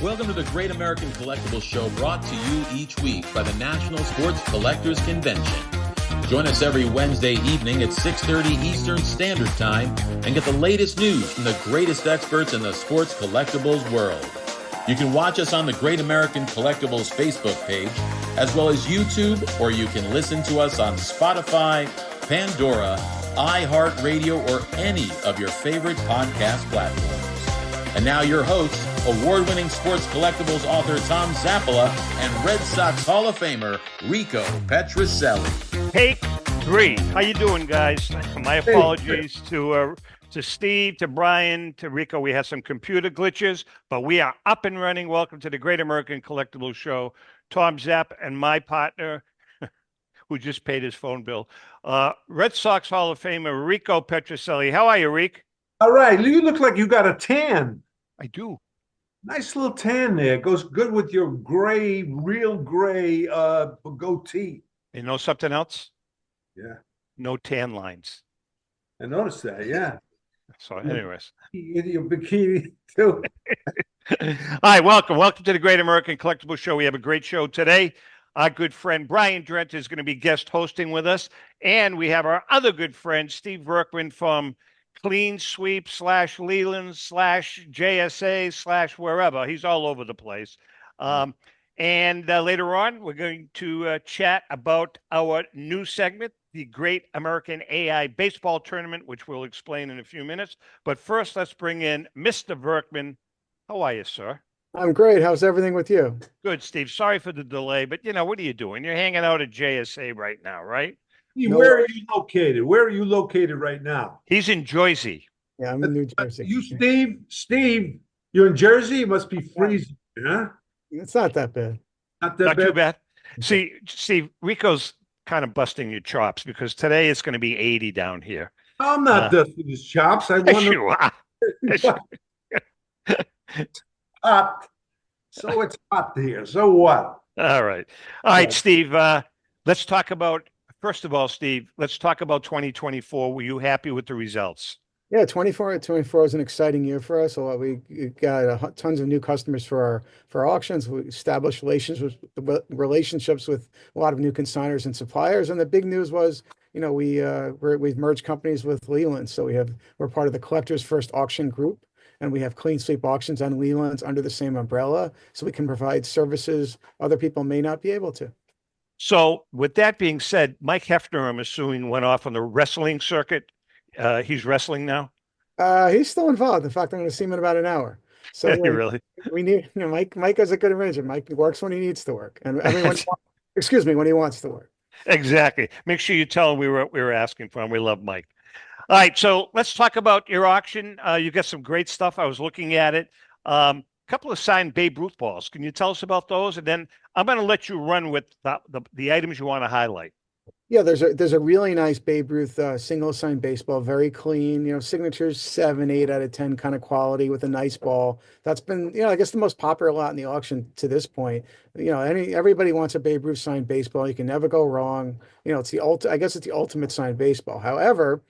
Welcome to the Great American Collectibles Show, brought to you each week by the National Sports Collectors Convention. Join us every Wednesday evening at 6:30 Eastern Standard Time and get the latest news from the greatest experts in the sports collectibles world. You can watch us on the Great American Collectibles Facebook page, as well as YouTube, or you can listen to us on Spotify, Pandora, iHeartRadio, or any of your favorite podcast platforms. And now your hosts, award-winning sports collectibles author Tom Zappola and Red Sox Hall of Famer Rico Petrocelli. Take 3. How you doing, guys? My apologies to Steve, to Brian, to Rico. We had some computer glitches, but we are up and running. Welcome to the Great American Collectibles Show. Tom Zapp and my partner, who just paid his phone bill, Red Sox Hall of Famer Rico Petrocelli. How are you, Rick? All right, you look like you got a tan. I do. Nice little tan there. Goes good with your gray, real gray goatee. You know something else? Yeah. No tan lines. I noticed that, yeah. So anyways. Your bikini, too. All right, welcome. Welcome to the Great American Collectibles Show. We have a great show today. Our good friend Brian Drent is going to be guest hosting with us. And we have our other good friend, Steve Verkman from Clean Sweep / Leland / JSA / wherever. He's all over the place. And later on, we're going to chat about our new segment, the Great American AI Baseball Tournament, which we'll explain in a few minutes. But first, let's bring in Mr. Verkman. How are you, sir? I'm great. How's everything with you? Good, Steve. Sorry for the delay, but, what are you doing? You're hanging out at JSA right now, right? Where are you located? Where are you located right now? He's in Jersey. Yeah, I'm in New Jersey. You, Steve, you're in Jersey? It must be freezing, huh? It's not that bad. Not that Not bad. too bad. See, Steve, Rico's kind of busting your chops because today it's going to be 80 down here. I'm not dusting his chops. I Yes, want you are. Yes, you hot. So it's hot here. So what? All right. Steve, let's talk about, first of all, Steve, let's talk about 2024. Were you happy with the results? Yeah, 24 was an exciting year for us. We got tons of new customers for our auctions. We established relationships with a lot of new consignors and suppliers. And the big news was, we've merged companies with Leland. So we're part of the Collectors First Auction Group, and we have Clean Sweep Auctions and Leland's under the same umbrella. So we can provide services other people may not be able to. So with that being said, Mike Hefner, I'm assuming, went off on the wrestling circuit. He's wrestling now. He's still involved. In fact, I'm going to see him in about an hour. So really, we need Mike has a good arrangement. Mike works when he needs to work, and everyone, when he wants to work. Exactly. Make sure you tell him we were asking for him. We love Mike. All right, so let's talk about your auction. You got some great stuff. I was looking at it. Couple of signed Babe Ruth balls. Can you tell us about those? And then I'm going to let you run with the items you want to highlight. Yeah, there's a really nice Babe Ruth single signed baseball, very clean, signatures 7, 8 out of 10 kind of quality with a nice ball. That's been, I guess the most popular lot in the auction to this point. Everybody wants a Babe Ruth signed baseball. You can never go wrong. It's I guess it's the ultimate signed baseball. However,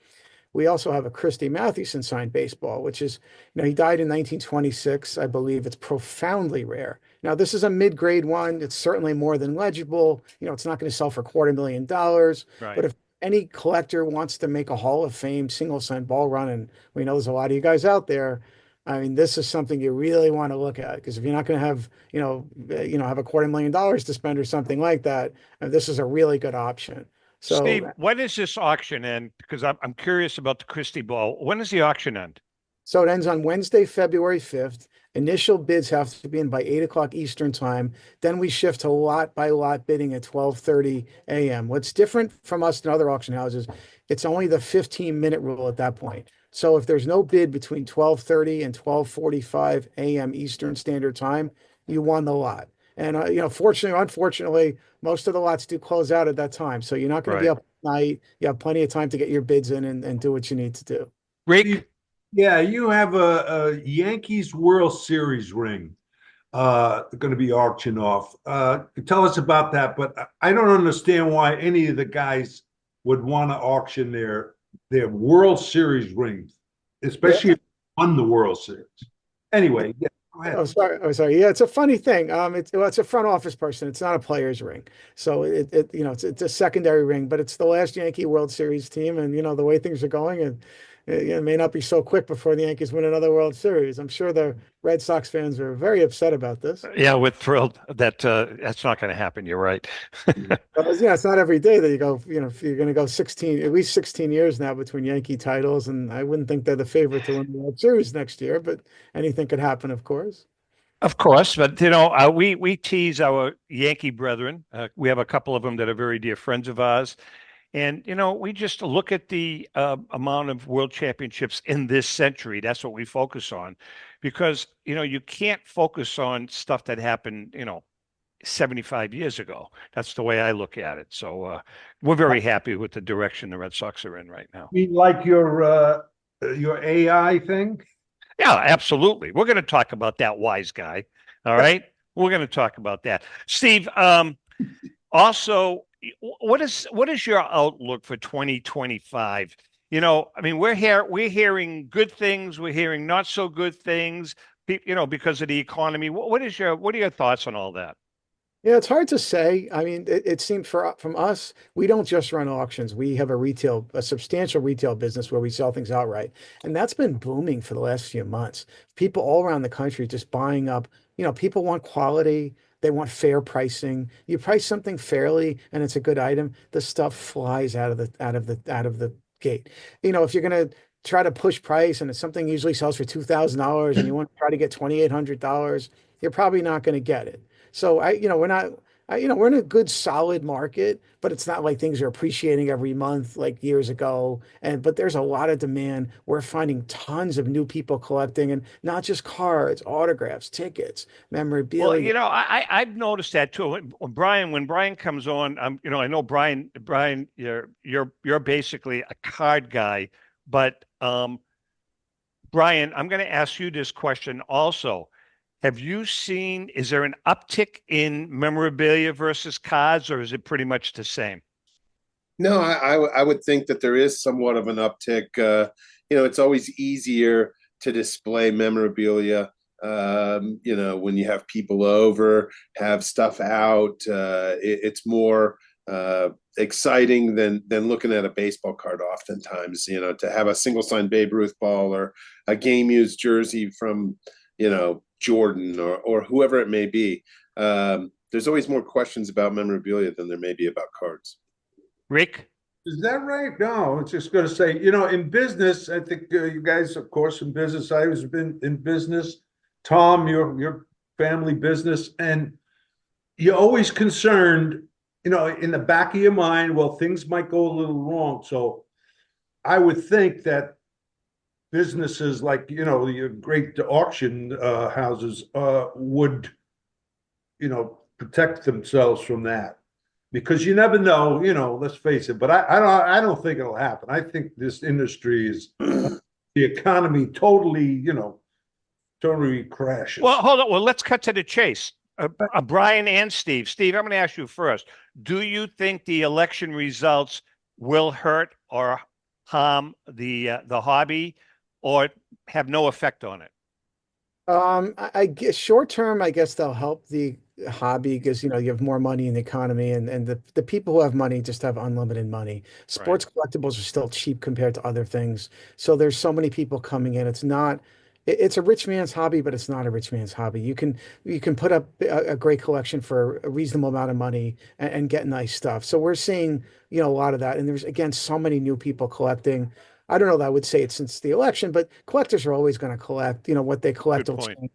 we also have a Christy Mathewson signed baseball, which is, he died in 1926. I believe it's profoundly rare. Now, this is a mid-grade one. It's certainly more than legible. It's not going to sell for $250,000. Right. But if any collector wants to make a Hall of Fame single signed ball run, and we know there's a lot of you guys out there, this is something you really want to look at, because if you're not going to have, have a $250,000 to spend or something like that, this is a really good option. So, Steve, when does this auction end? Because I'm curious about the Christie ball. When does the auction end? So it ends on Wednesday, February 5th. Initial bids have to be in by 8 o'clock Eastern time. Then we shift to lot by lot bidding at 12:30 a.m. What's different from us and other auction houses, it's only the 15-minute rule at that point. So if there's no bid between 12:30 and 12:45 a.m. Eastern Standard Time, you won the lot. And, fortunately or unfortunately, most of the lots do close out at that time. So you're not going to be up at night. You have plenty of time to get your bids in and do what you need to do. Rick? Yeah, you have a Yankees World Series ring going to be auctioned off. Tell us about that, but I don't understand why any of the guys would want to auction their World Series rings, especially if they won the World Series. Anyway, Go ahead. Oh, sorry. Oh, sorry. Yeah, it's a funny thing. It's a front office person. It's not a player's ring. So it's a secondary ring, but it's the last Yankee World Series team, and the way things are going, and it may not be so quick before the Yankees win another World Series. I'm sure the Red Sox fans are very upset about this. Yeah, we're thrilled that that's not going to happen. You're right. Yeah, it's not every day that you go, if you're going to go 16, at least 16 years now between Yankee titles, and I wouldn't think they're the favorite to win the World Series next year, but anything could happen, of course. Of course, but we tease our Yankee brethren. We have a couple of them that are very dear friends of ours, and we just look at the amount of world championships in this century. That's what we focus on, because you can't focus on stuff that happened 75 years ago. That's the way I look at it. So we're very happy with the direction the Red Sox are in right now. You mean like your AI thing? Yeah, absolutely. We're going to talk about that wise guy. All right. We're going to talk about that. Steve, also, what is your outlook for 2025? I mean, we're hearing good things, we're hearing not so good things, because of the economy. What are your thoughts on all that? Yeah, it's hard to say. I mean, it seemed from us, we don't just run auctions. We have a substantial retail business where we sell things outright. And that's been booming for the last few months. People all around the country just buying up. People want quality, they want fair pricing. You price something fairly and it's a good item, the stuff flies out of the gate. If you're gonna try to push price and it's something usually sells for $2,000 and you want to try to get $2,800, you're probably not going to get it. So we're not, we're in a good solid market, but it's not like things are appreciating every month like years ago. But there's a lot of demand. We're finding tons of new people collecting, and not just cards, autographs, tickets, Well, memorabilia. I've noticed that too. When Brian comes on, I know Brian, you're basically a card guy, but Brian, I'm going to ask you this question also. Is there an uptick in memorabilia versus cards, or is it pretty much the same? No, I would think that there is somewhat of an uptick. It's always easier to display memorabilia. When you have people over, have stuff out, it's more exciting than looking at a baseball card. Oftentimes, to have a single signed Babe Ruth ball or a game used jersey from Jordan or whoever it may be. There's always more questions about memorabilia than there may be about cards. Rick? Is that right? No, I was just going to say, in business, I think you guys, of course, in business, I was been in business. Tom, your family business, and you're always concerned, in the back of your mind, well, things might go a little wrong. So I would think that businesses like, the great auction houses would, protect themselves from that. Because you never know, let's face it. But I don't think it'll happen. I think this industry is the economy totally crashes. Well, hold on. Well, let's cut to the chase. Brian and Steve. Steve, I'm going to ask you first. Do you think the election results will hurt or harm the hobby, or have no effect on it? I guess short term, I guess they'll help the hobby because you have more money in the economy, and the people who have money just have unlimited money. Sports collectibles are still cheap compared to other things. So there's so many people coming in. It's a rich man's hobby, but it's not a rich man's hobby. You can put up a great collection for a reasonable amount of money and get nice stuff. So we're seeing, a lot of that. And there's again so many new people collecting. I don't know that I would say it since the election, but collectors are always going to collect, what they collect. Good point.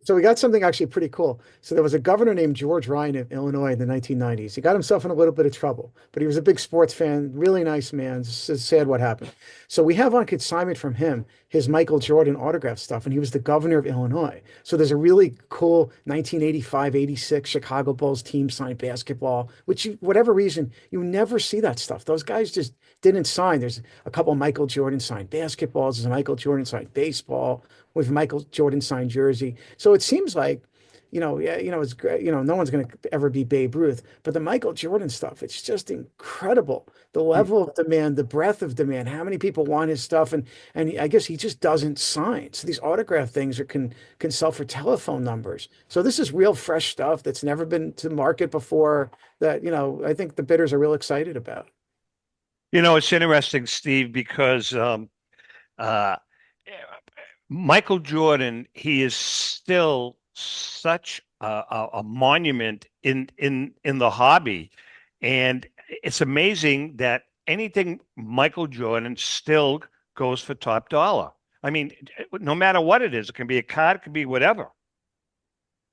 So we got something actually pretty cool. So there was a governor named George Ryan in Illinois in the 1990s. He got himself in a little bit of trouble, but he was a big sports fan, really nice man. It's sad what happened. So we have on consignment from him his Michael Jordan autograph stuff, and he was the governor of Illinois. So there's a really cool 1985-86 Chicago Bulls team signed basketball, which whatever reason, you never see that stuff. Those guys just didn't sign. There's a couple Michael Jordan signed basketballs. There's a Michael Jordan signed baseball with Michael Jordan signed jersey. So it seems like, yeah, it's great. No one's going to ever be Babe Ruth, but the Michael Jordan stuff, it's just incredible. The level of demand, the breadth of demand, how many people want his stuff, and I guess he just doesn't sign. So these autograph things can sell for telephone numbers. So this is real fresh stuff that's never been to market before. That I think the bidders are real excited about. It's interesting, Steve, because uh, Michael Jordan, he is still such a monument in the hobby, and it's amazing that anything Michael Jordan still goes for top dollar. I mean, no matter what it is, it can be a card, it can be whatever.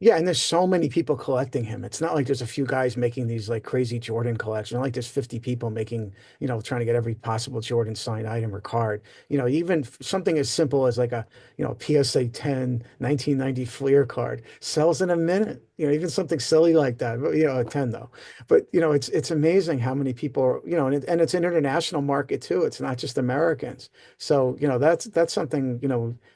Yeah, and there's so many people collecting him. It's not like there's a few guys making these like crazy Jordan collections. Not like there's 50 people making, trying to get every possible Jordan signed item or card. Even something as simple as like a PSA 10 1990 Fleer card sells in a minute. Even something silly like that. But, a 10 though. But it's amazing how many people, and it's an international market too. It's not just Americans. So, that's something,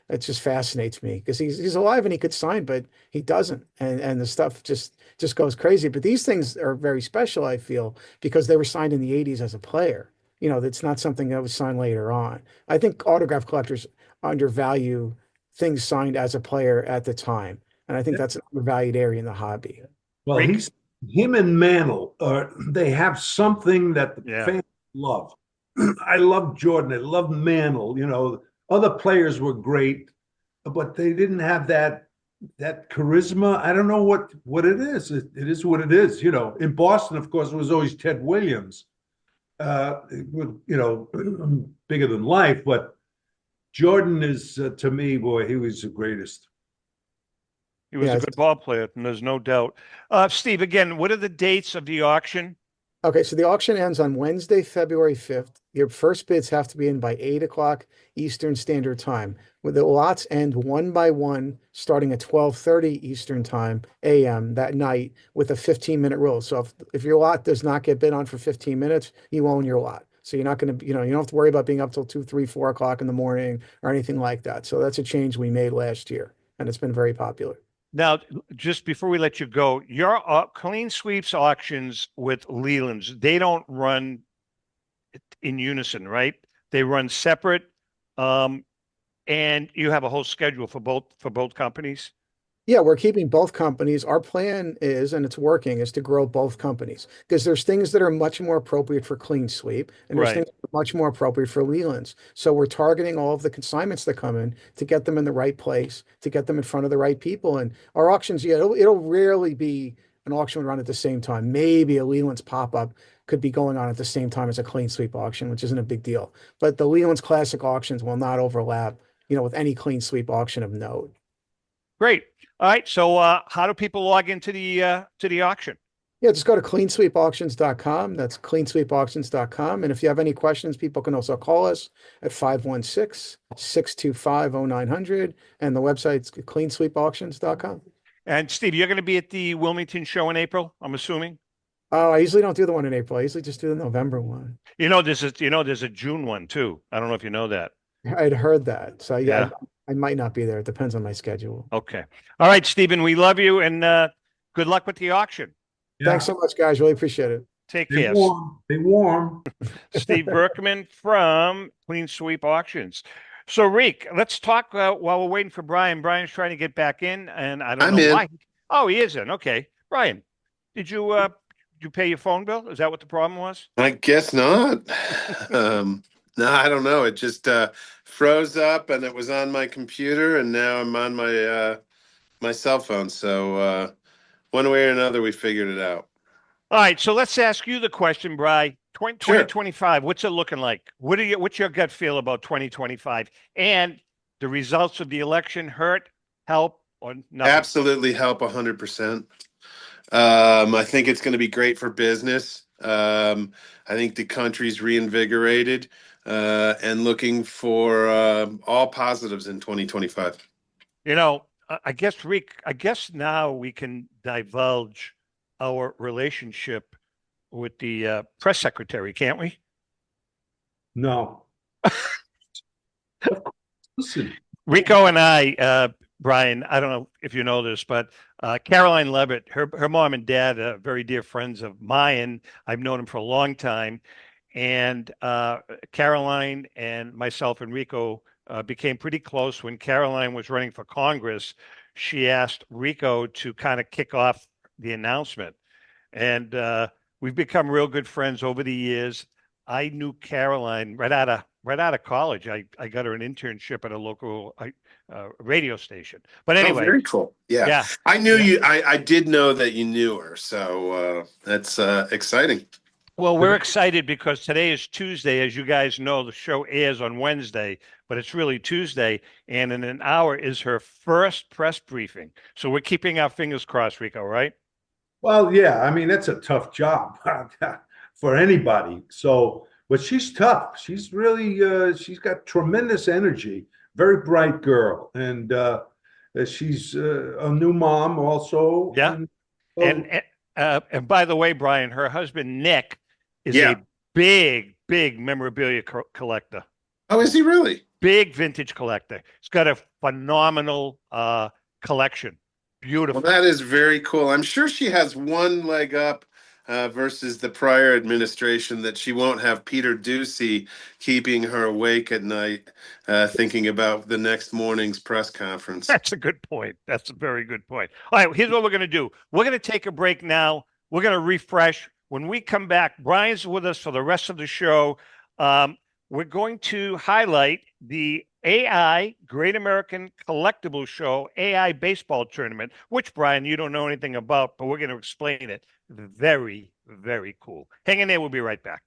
it just fascinates me because he's alive and he could sign, but he doesn't. And the stuff just goes crazy. But these things are very special, I feel, because they were signed in the 80s as a player. That's not something that was signed later on. I think autograph collectors undervalue things signed as a player at the time. And I think that's an undervalued area in the hobby. Well, him and Mantle, they have something that the fans love. I love Jordan. I love Mantle. Other players were great, but they didn't have that charisma. I don't know what it is. It is what it is. In Boston, of course, it was always Ted Williams. Bigger than life, but Jordan is to me, boy, he was the greatest. He was a good ball player, and there's no doubt. Steve, again, what are the dates of the auction? Okay, so the auction ends on Wednesday, February 5th. Your first bids have to be in by 8 o'clock Eastern Standard Time. With the lots end one by one, starting at 12:30 Eastern Time AM that night with a 15-minute rule. So if your lot does not get bid on for 15 minutes, you own your lot. So you're not going to, you don't have to worry about being up till 2, 3, 4 o'clock in the morning or anything like that. So that's a change we made last year, and it's been very popular. Now, just before we let you go, your clean sweeps auctions with Leland's, they don't run in unison, right? They run separate, and you have a whole schedule for both companies. Yeah, we're keeping both companies. Our plan is, and it's working, is to grow both companies because there's things that are much more appropriate for Clean Sweep and there's things that are much more appropriate for Leland's. So we're targeting all of the consignments that come in to get them in the right place, to get them in front of the right people. And our auctions, it'll rarely be an auction run at the same time. Maybe a Leland's pop-up could be going on at the same time as a Clean Sweep auction, which isn't a big deal. But the Leland's Classic auctions will not overlap, with any Clean Sweep auction of note. Great. All right. So how do people log into the auction? Yeah, just go to cleansweepauctions.com. That's cleansweepauctions.com. And if you have any questions, people can also call us at 516-625-0900. And the website's cleansweepauctions.com. And Steve, you're going to be at the Wilmington show in April, I'm assuming? Oh, I usually don't do the one in April. I usually just do the November one. There's a June one too. I don't know if you know that. I'd heard that. So yeah. I might not be there. It depends on my schedule. Okay. All right, Stephen, we love you and good luck with the auction. Yeah. Thanks so much, guys. Really appreciate it. Take care. Stay warm. Steve Verkman from Clean Sweep Auctions. So, Reek, let's talk while we're waiting for Brian. Brian's trying to get back in, and I don't know why. Oh, he is in. Okay. Brian, did you pay your phone bill? Is that what the problem was? I guess not. No, I don't know. It just froze up, and it was on my computer, and now I'm on my my cell phone. So one way or another, we figured it out. All right, so let's ask you the question, Bri. 2025, what's it looking like? What's your gut feel about 2025? And the results of the election hurt, help, or nothing? Absolutely help 100%. I think it's going to be great for business. I think the country's reinvigorated and looking for all positives in 2025. I guess, Rick, now we can divulge our relationship with the press secretary, can't we? No. Listen. Rico and I Brian, I don't know if you know this, but Caroline Levitt, her mom and dad are very dear friends of mine. I've known them for a long time. And Caroline and myself and Rico became pretty close when Caroline was running for Congress. She asked Rico to kind of kick off the announcement. And we've become real good friends over the years. I knew Caroline right out of college. I got her an internship at a local radio station. But Oh, anyway, very cool. Yeah. yeah, I knew yeah. you. I did know that you knew her. So that's exciting. Well, we're excited because today is Tuesday. As you guys know, the show airs on Wednesday, but it's really Tuesday. And in an hour is her first press briefing. So we're keeping our fingers crossed, Rico, right? Well, yeah, I mean, that's a tough job for anybody. So, but she's tough. She's really, she's got tremendous energy, very bright girl. And she's a new mom also. Yeah. And, And by the way, Brian, her husband, Nick, is Yeah. a big memorabilia collector, Oh, is he really? big vintage collector. He's got a phenomenal collection. Beautiful. Well, that is very cool. I'm sure she has one leg up versus the prior administration, that she won't have Peter Ducey keeping her awake at night thinking about the next morning's press conference. That's a good point. That's a very good point. All right, here's what we're going to do. We're going to take a break now. We're going to refresh. When we come back, Brian's with us for the rest of the show. We're going to highlight the AI Great American Collectibles Show AI Baseball Tournament, which, Brian, you don't know anything about, but we're going to explain it. Very, very cool. Hang in there. We'll be right back.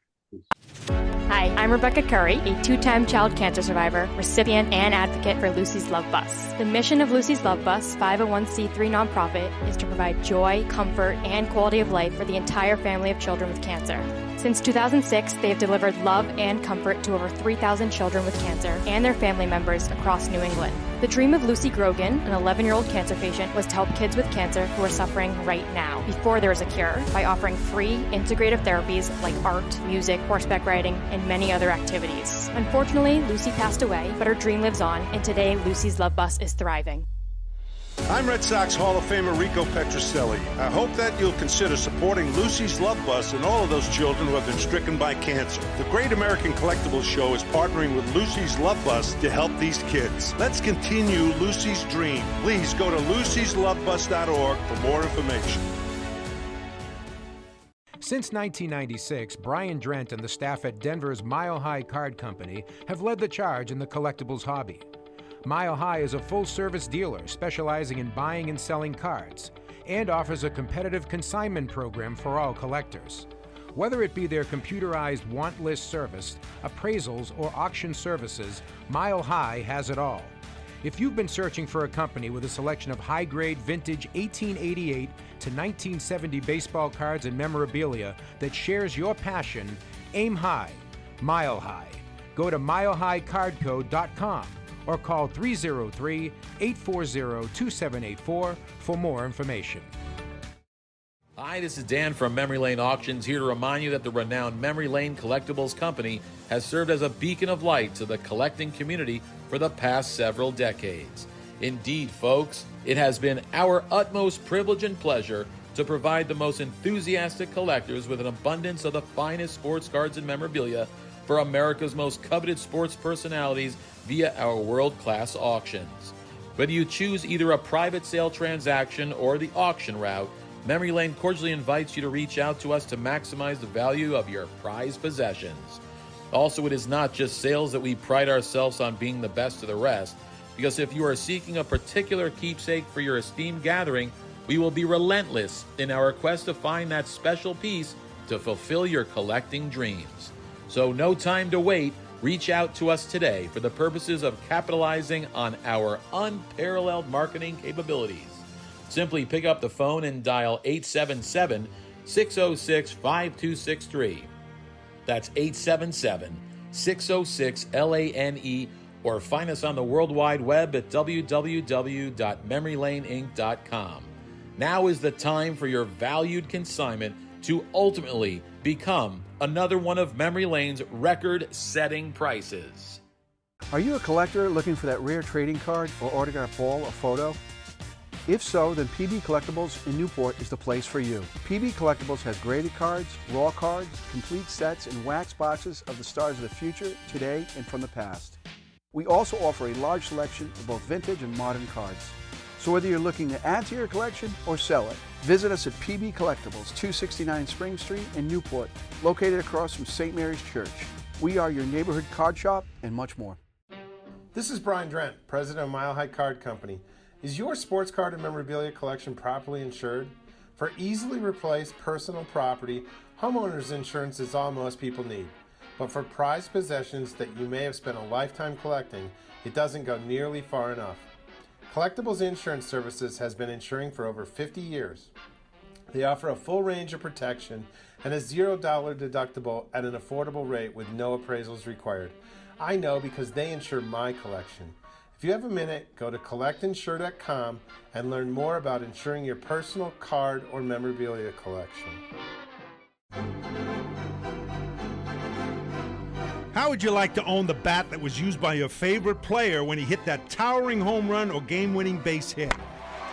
Hi, I'm Rebecca Curry, a two-time child cancer survivor, recipient, and advocate for Lucy's Love Bus. The mission of Lucy's Love Bus, 501c3 nonprofit, is to provide joy, comfort, and quality of life for the entire family of children with cancer. Since 2006, they have delivered love and comfort to over 3,000 children with cancer and their family members across New England. The dream of Lucy Grogan, an 11-year-old cancer patient, was to help kids with cancer who are suffering right now, before there is a cure, by offering free, integrative therapies like art, music, horseback riding, and many other activities. Unfortunately, Lucy passed away, but her dream lives on, and today Lucy's Love Bus is thriving. I'm Red Sox Hall of Famer Rico Petrocelli. I hope that you'll consider supporting Lucy's Love Bus and all of those children who have been stricken by cancer. The Great American Collectibles Show is partnering with Lucy's Love Bus to help these kids. Let's continue Lucy's dream. Please go to lucyslovebus.org for more information. Since 1996, Brian Drent and the staff at Denver's Mile High Card Company have led the charge in the collectibles hobby. Mile High is a full-service dealer specializing in buying and selling cards and offers a competitive consignment program for all collectors. Whether it be their computerized want list service, appraisals, or auction services, Mile High has it all. If you've been searching for a company with a selection of high-grade vintage 1888 to 1970 baseball cards and memorabilia that shares your passion, aim high, Mile High. Go to milehighcardco.com or call 303-840-2784 for more information. Hi, this is Dan from Memory Lane Auctions, here to remind you that the renowned Memory Lane Collectibles Company has served as a beacon of light to the collecting community for the past several decades. Indeed, folks, it has been our utmost privilege and pleasure to provide the most enthusiastic collectors with an abundance of the finest sports cards and memorabilia for America's most coveted sports personalities via our world-class auctions. Whether you choose either a private sale transaction or the auction route, Memory Lane cordially invites you to reach out to us to maximize the value of your prized possessions. Also, it is not just sales that we pride ourselves on being the best of the rest, because if you are seeking a particular keepsake for your esteemed gathering, we will be relentless in our quest to find that special piece to fulfill your collecting dreams. So no time to wait. Reach out to us today for the purposes of capitalizing on our unparalleled marketing capabilities. Simply pick up the phone and dial 877-606-5263. That's 877-606-LANE, or find us on the World Wide Web at www.memorylaneinc.com. Now is the time for your valued consignment to ultimately become another one of Memory Lane's record-setting prices. Are you a collector looking for that rare trading card or autographed ball or photo? If so, then PB Collectibles in Newport is the place for you. PB Collectibles has graded cards, raw cards, complete sets, and wax boxes of the stars of the future, today, and from the past. We also offer a large selection of both vintage and modern cards. So whether you're looking to add to your collection or sell it, visit us at PB Collectibles, 269 Spring Street in Newport, located across from St. Mary's Church. We are your neighborhood card shop and much more. This is Brian Drent, president of Mile High Card Company. Is your sports card and memorabilia collection properly insured? For easily replaced personal property, homeowners insurance is all most people need. But for prized possessions that you may have spent a lifetime collecting, it doesn't go nearly far enough. Collectibles Insurance Services has been insuring for over 50 years. They offer a full range of protection and a $0 deductible at an affordable rate with no appraisals required. I know because they insure my collection. If you have a minute, go to collectinsure.com and learn more about insuring your personal card or memorabilia collection. How would you like to own the bat that was used by your favorite player when he hit that towering home run or game-winning base hit?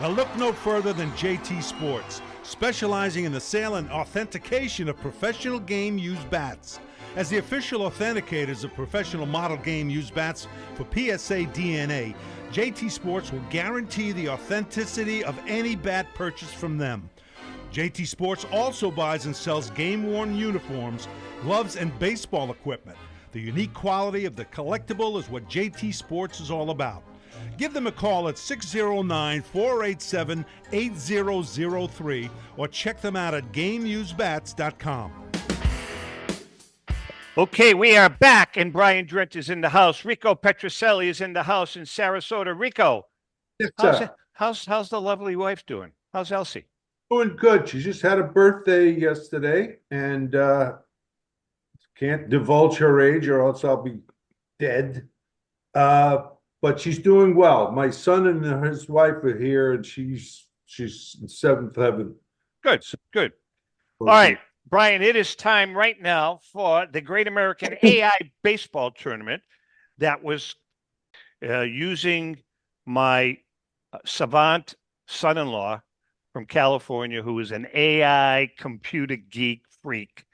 Well, look no further than JT Sports, specializing in the sale and authentication of professional game-used bats. As the official authenticators of professional model game-used bats for PSA DNA, JT Sports will guarantee the authenticity of any bat purchased from them. JT Sports also buys and sells game-worn uniforms, gloves, and baseball equipment. The unique quality of the collectible is what JT Sports is all about. Give them a call at 609-487-8003 or check them out at GameUseBats.com. Okay, we are back, and Brian Drent is in the house. Rico Petrocelli is in the house in Sarasota. Rico, Yes, how's the lovely wife doing? How's Elsie? Doing good. She just had a birthday yesterday, and can't divulge her age or else I'll be dead. But she's doing well. My son and his wife are here, and she's in seventh heaven. Good, good. All right, Brian, it is time right now for the Great American AI Baseball Tournament that was using my savant son-in-law from California, who is an AI computer geek freak.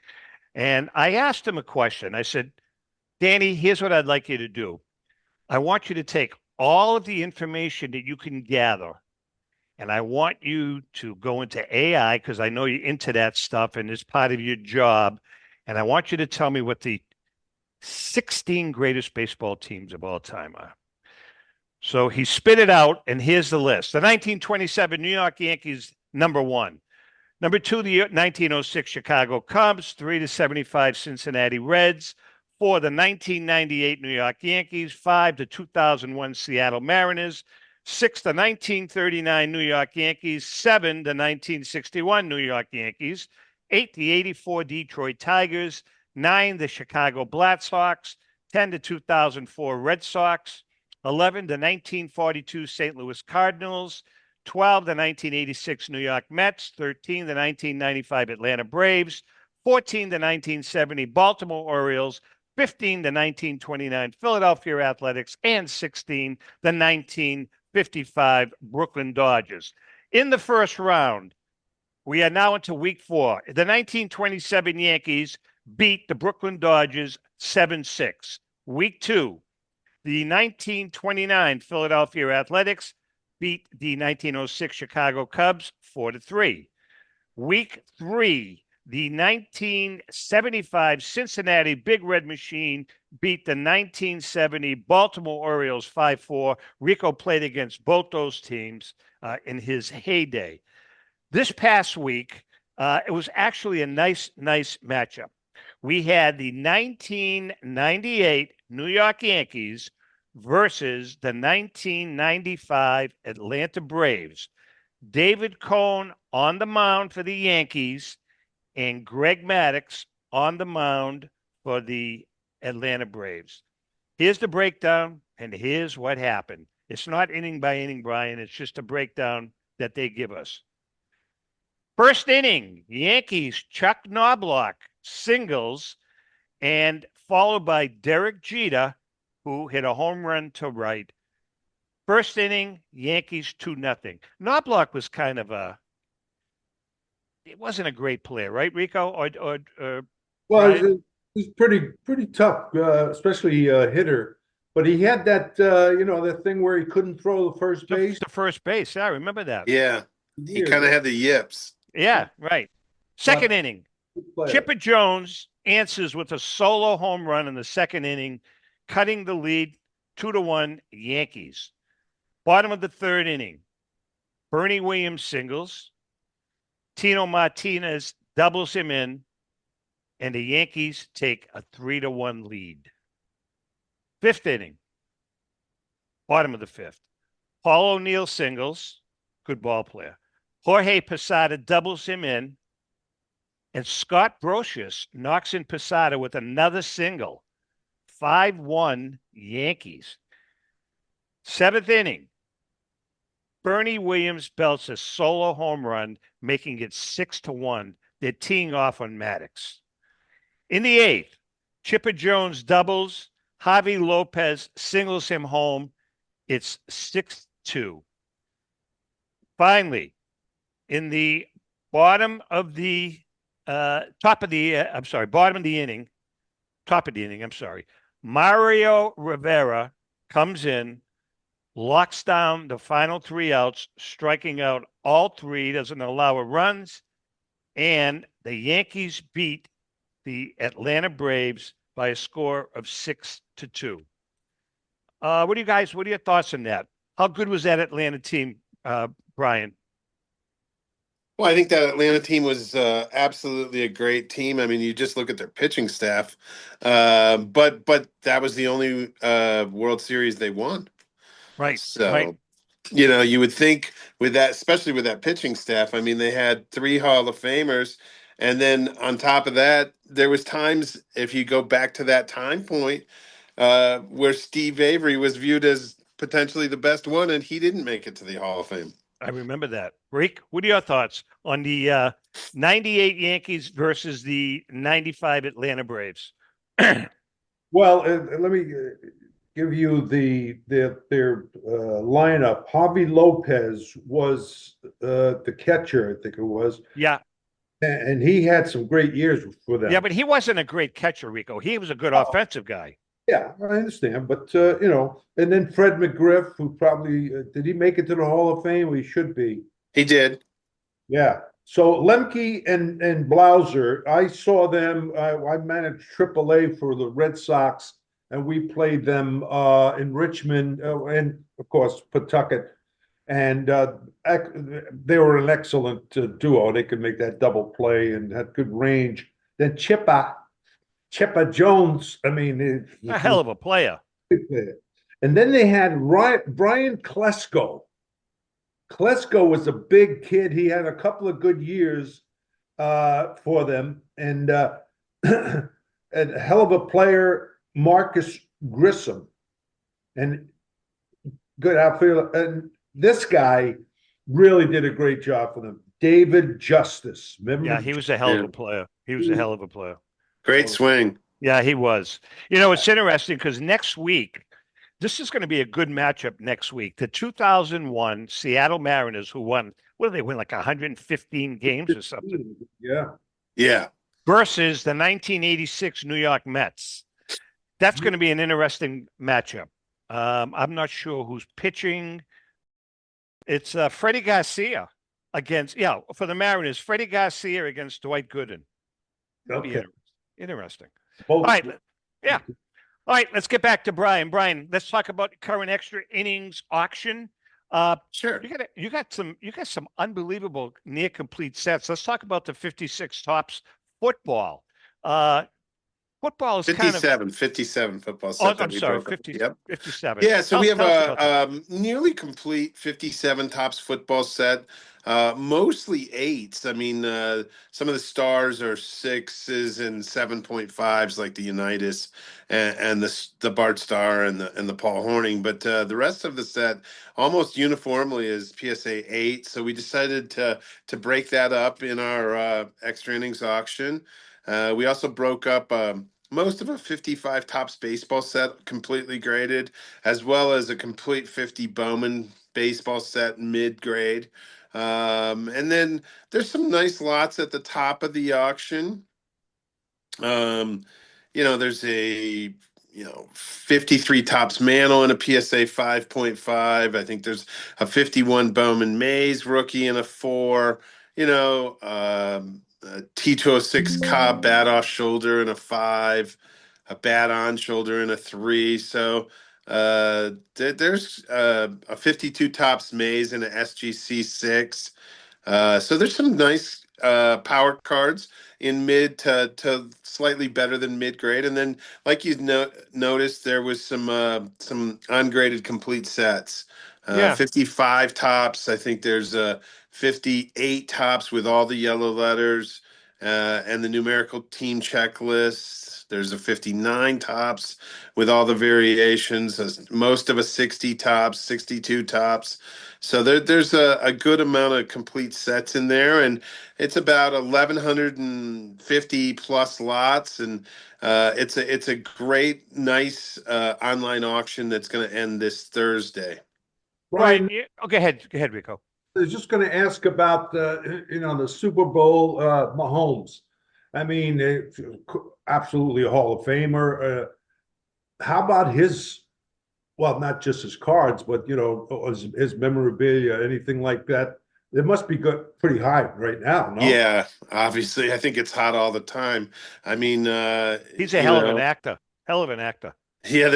And I asked him a question. I said, Danny, here's what I'd like you to do. I want you to take all of the information that you can gather, and I want you to go into AI, because I know you're into that stuff and it's part of your job. And I want you to tell me what the 16 greatest baseball teams of all time are. So he spit it out, and here's the list. The 1927 New York Yankees, number 1. Number 2, the 1906 Chicago Cubs. 3, the 75 Cincinnati Reds. 4, the 1998 New York Yankees. 5, the 2001 Seattle Mariners. 6, the 1939 New York Yankees. 7, the 1961 New York Yankees. 8, the 84 Detroit Tigers. 9, the Chicago Blackhawks. 10, the 2004 Red Sox. 11, the 1942 St. Louis Cardinals. 12, the 1986 New York Mets. 13, the 1995 Atlanta Braves. 14, the 1970 Baltimore Orioles. 15, the 1929 Philadelphia Athletics. And 16, the 1955 Brooklyn Dodgers. In the first round, we are now into week 4. The 1927 Yankees beat the Brooklyn Dodgers 7-6. Week 2, the 1929 Philadelphia Athletics beat the 1906 Chicago Cubs 4-3. Week 3, the 1975 Cincinnati Big Red Machine beat the 1970 Baltimore Orioles 5-4. Rico played against both those teams in his heyday. This past week, it was actually a nice matchup. We had the 1998 New York Yankees versus the 1995 Atlanta Braves. David Cone on the mound for the Yankees and Greg Maddux on the mound for the Atlanta Braves. Here's the breakdown, and here's what happened. It's not inning by inning, Brian. It's just a breakdown that they give us. First inning, Yankees, Chuck Knobloch singles, and followed by Derek Jeter who hit a home run to right. First inning, Yankees 2-0. Knobloch was kind of it wasn't a great player, right, Rico? Or Well, Brian? he's pretty tough, especially hitter. But he had that that thing where he couldn't throw the first base. To first base. Yeah, I remember that. Yeah, he kind of had the yips. Yeah, right. Second inning, Player. Chipper Jones answers with a solo home run in the second inning, cutting the lead 2-1 Yankees. Bottom of the third inning, Bernie Williams singles. Tino Martinez doubles him in, and the Yankees take a 3-1 lead. Fifth inning, bottom of the fifth, Paul O'Neill singles, good ball player. Jorge Posada doubles him in, and Scott Brocious knocks in Posada with another single. 5-1 Yankees. Seventh inning, Bernie Williams belts a solo home run, making it 6-1. They're teeing off on Maddox. In the eighth, Chipper Jones doubles. Javi Lopez singles him home. It's 6-2. Finally, in the bottom of the inning, Mario Rivera comes in, locks down the final three outs, striking out all three, doesn't allow runs, and the Yankees beat the Atlanta Braves by a score of 6-2. What are your thoughts on that? How good was that Atlanta team, Brian? Well, I think that Atlanta team was absolutely a great team. I mean, you just look at their pitching staff, but that was the only World Series they won. Right. So, right. You would think with that, especially with that pitching staff. I mean, they had 3 Hall of Famers, and then on top of that, there was times, if you go back to that time point, where Steve Avery was viewed as potentially the best one, and he didn't make it to the Hall of Fame. I remember that. Rick, what are your thoughts on the 98 Yankees versus the 95 Atlanta Braves? Well, let me give you their lineup. Javi Lopez was the catcher, I think it was. Yeah. And he had some great years for them. Yeah, but he wasn't a great catcher, Rico. He was a good offensive guy. Yeah, I understand. But, and then Fred McGriff, who probably, did he make it to the Hall of Fame? He should be. He did. Yeah. So Lemke and Blauser, I saw them. I managed AAA for the Red Sox, and we played them in Richmond and, of course, Pawtucket. And they were an excellent duo. They could make that double play and had good range. Then Chipper Jones, I mean, a hell of a player. And then they had Brian Klesko. Klesko was a big kid. He had a couple of good years for them, and a hell of a player, Marcus Grissom, and good outfielder. And this guy really did a great job for them. David Justice, remember? Yeah, he was a hell of a player. He was a hell of a player. Great swing. Yeah, he was. It's interesting because next week, this is going to be a good matchup next week. The 2001 Seattle Mariners, who won, what did they win, like 115 games or something? Yeah. Yeah. Versus the 1986 New York Mets. That's going to be an interesting matchup. I'm not sure who's pitching. It's Freddie Garcia for the Mariners, Freddie Garcia against Dwight Gooden. Okay. Interesting. Both. All right. Yeah. All right. Let's get back to Brian. Brian, let's talk about current extra innings auction. Sure. You got some unbelievable near complete sets. Let's talk about the 56 tops football. Football is 57 football set. I'm sorry, 57. Yeah, so we have a nearly complete 57 tops football set, mostly 8s. I mean, some of the stars are 6s and 7.5s, like the Unitas and the Bart Starr and the Paul Horning. But the rest of the set almost uniformly is PSA 8. So we decided to break that up in our extra innings auction. We also broke up a most of a 55 tops baseball set completely graded, as well as a complete 50 Bowman baseball set mid grade. And then there's some nice lots at the top of the auction. There's a 53 tops Mantle and a PSA 5.5. I think there's a 51 Bowman Mays rookie and a 4. A T206 Cobb bat off shoulder and a 5, a bat on shoulder and a 3. So there's a 52 tops Mays and a SGC 6. So there's some nice power cards in mid to slightly better than mid grade, and then like you noticed, there was some ungraded complete sets. Yeah. 55 tops. I think there's 58 tops with all the yellow letters and the numerical team checklist. There's a 59 tops with all the variations. Most of a 60 tops, 62 tops. So there's a good amount of complete sets in there, and it's about 1,150 plus lots, and it's a great, nice online auction that's going to end this Thursday. Brian, go ahead, Rico. I was just going to ask about the Super Bowl Mahomes. I mean, absolutely a Hall of Famer. How about his? Well, not just his cards, but his memorabilia, anything like that. It must be good, pretty high right now. No? Yeah, obviously, I think it's hot all the time. I mean, he's a hell of an actor. Hell of an actor. Yeah,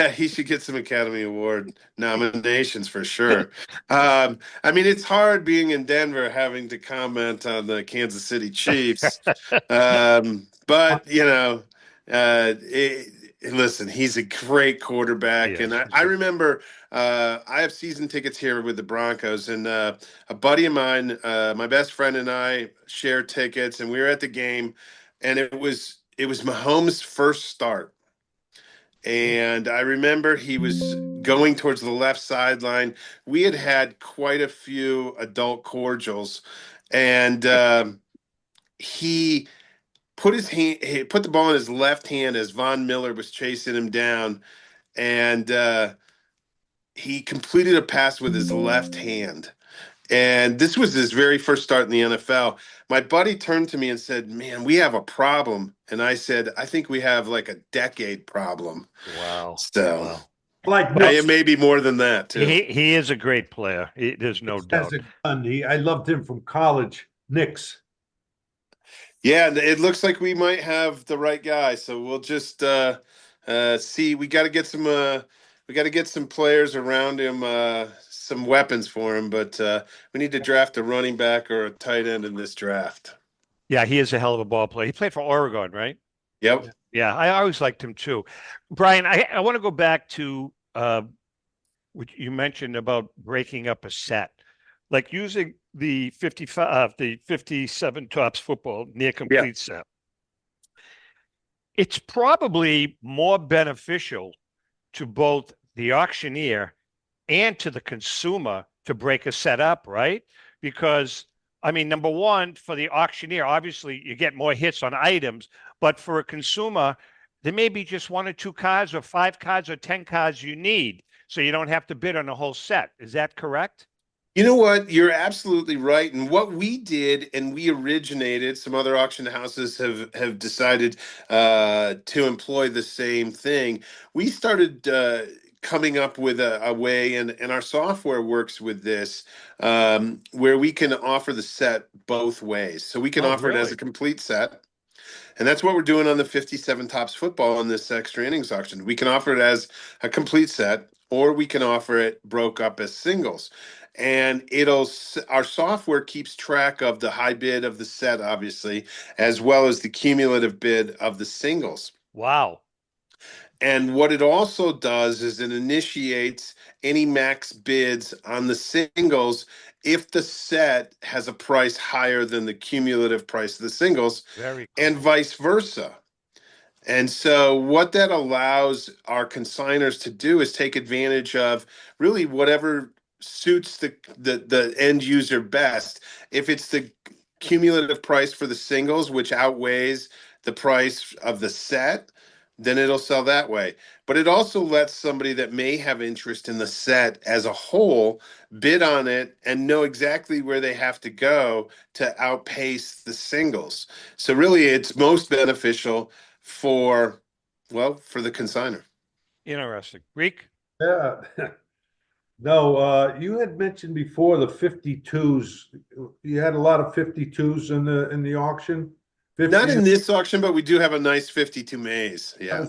he should get some Academy Award nominations for sure. I mean, it's hard being in Denver having to comment on the Kansas City Chiefs. But listen, he's a great quarterback, and I remember I have season tickets here with the Broncos, and a buddy of mine, my best friend and I shared tickets, and we were at the game, and it was Mahomes' first start. And I remember he was going towards the left sideline. We had quite a few adult cordials, and he put he put the ball in his left hand as Von Miller was chasing him down, and he completed a pass with his left hand. And this was his very first start in the NFL. My buddy turned to me and said, "Man, we have a problem." And I said, "I think we have like a decade problem." Wow. So, wow. Like it may be more than that too. He is a great player. There's no doubt. I loved him from college. Knicks. Yeah, it looks like we might have the right guy. So we'll just see. We got to get some players around him. Some weapons for him, but we need to draft a running back or a tight end in this draft. Yeah, he is a hell of a ball player. He played for Oregon, right? Yep. Yeah, I always liked him too. Brian, I want to go back to what you mentioned about breaking up a set, like using the 57 tops football near complete set. It's probably more beneficial to both the auctioneer and to the consumer to break a set up, right? Because, I mean, number one, for the auctioneer, obviously you get more hits on items, but for a consumer, there may be just 1 or 2 cards or 5 cards or 10 cards you need, so you don't have to bid on the whole set. Is that correct? You know what? You're absolutely right. And what we did, and we originated, some other auction houses have decided to employ the same thing. We started coming up with a way, and our software works with this, where we can offer the set both ways. So we can offer it as a complete set. And that's what we're doing on the 57 tops football in this extra innings auction. We can offer it as a complete set, or we can offer it broke up as singles. And our software keeps track of the high bid of the set, obviously, as well as the cumulative bid of the singles. Wow. And what it also does is it initiates any max bids on the singles if the set has a price higher than the cumulative price of the singles, and vice versa. And so what that allows our consigners to do is take advantage of really whatever suits the end user best. If it's the cumulative price for the singles, which outweighs the price of the set, then it'll sell that way. But it also lets somebody that may have interest in the set as a whole bid on it and know exactly where they have to go to outpace the singles. So really it's most beneficial for the consigner. Interesting. Reek? Yeah. No, you had mentioned before the 52s. You had a lot of 52s in the auction. Not in this auction, but we do have a nice 52 maze. Yeah.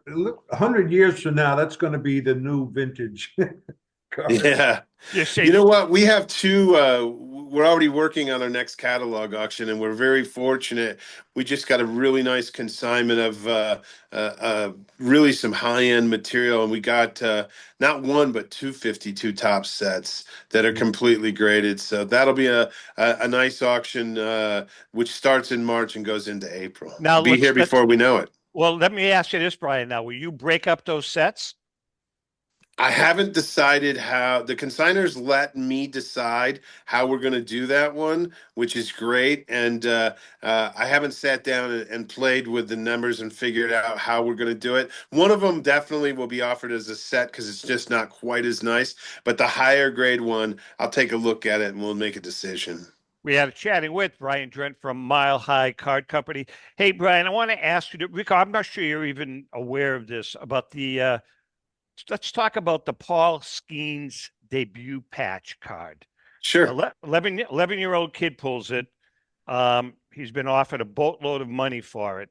Look, 100 years from now, that's going to be the new vintage car. Yeah. You know what? We have two. We're already working on our next catalog auction, and we're very fortunate. We just got a really nice consignment of really some high-end material, and we got not one but two 52 top sets that are completely graded. So that'll be a nice auction, which starts in March and goes into April. Now be here before we know it. Well, let me ask you this, Brian. Now, will you break up those sets? I haven't decided how. The consigners let me decide how we're going to do that one, which is great. And I haven't sat down and played with the numbers and figured out how we're going to do it. One of them definitely will be offered as a set because it's just not quite as nice. But the higher grade one, I'll take a look at it and we'll make a decision. We had a chatting with Brian Drent from Mile High Card Company. Hey, Brian, I want to ask you, Rico, I'm not sure you're even aware of this, about the let's talk about the Paul Skeens debut patch card. Sure. 11-year-old kid pulls it. He's been offered a boatload of money for it.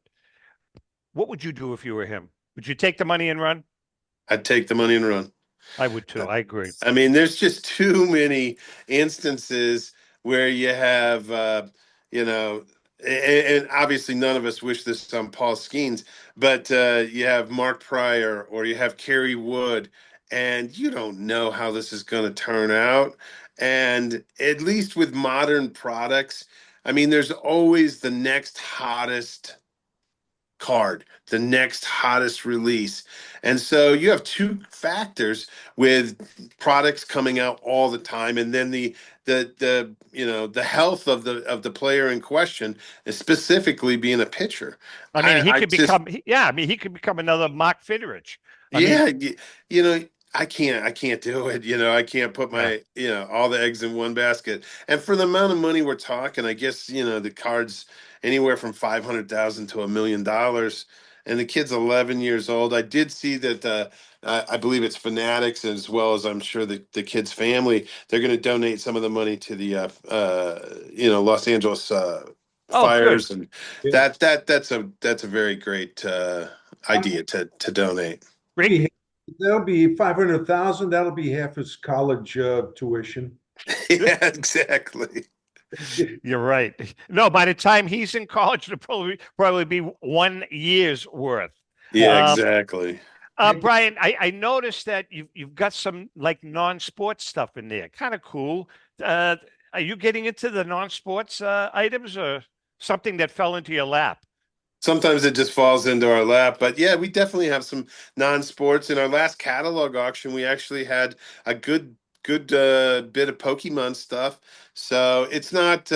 What would you do if you were him? Would you take the money and run? I'd take the money and run. I would too. I agree. I mean, there's just too many instances where you have, and obviously none of us wish this on Paul Skeens, but you have Mark Pryor or you have Kerry Wood, and you don't know how this is going to turn out. And at least with modern products, I mean, there's always the next hottest card, the next hottest release. And so you have two factors with products coming out all the time, and then the health of the player in question, specifically being a pitcher. I mean, he could become another Mark Fidrich. I can't do it. I can't put my, all the eggs in one basket. And for the amount of money we're talking, I guess, the cards anywhere from $500,000 to $1 million. And the kid's 11 years old. I did see that I believe it's Fanatics, as well as I'm sure the kid's family. They're going to donate some of the money to the Los Angeles fires, and that's a very great idea to donate. That'll be $500,000. That'll be half his college tuition. Yeah, exactly. You're right. No, by the time he's in college, it'll probably be 1 year's worth. Yeah, exactly. Brian, I noticed that you've got some like non-sports stuff in there. Kind of cool. Are you getting into the non-sports items, or something that fell into your lap? Sometimes it just falls into our lap, but yeah, we definitely have some non-sports. In our last catalog auction, we actually had a good bit of Pokemon stuff. So it's not,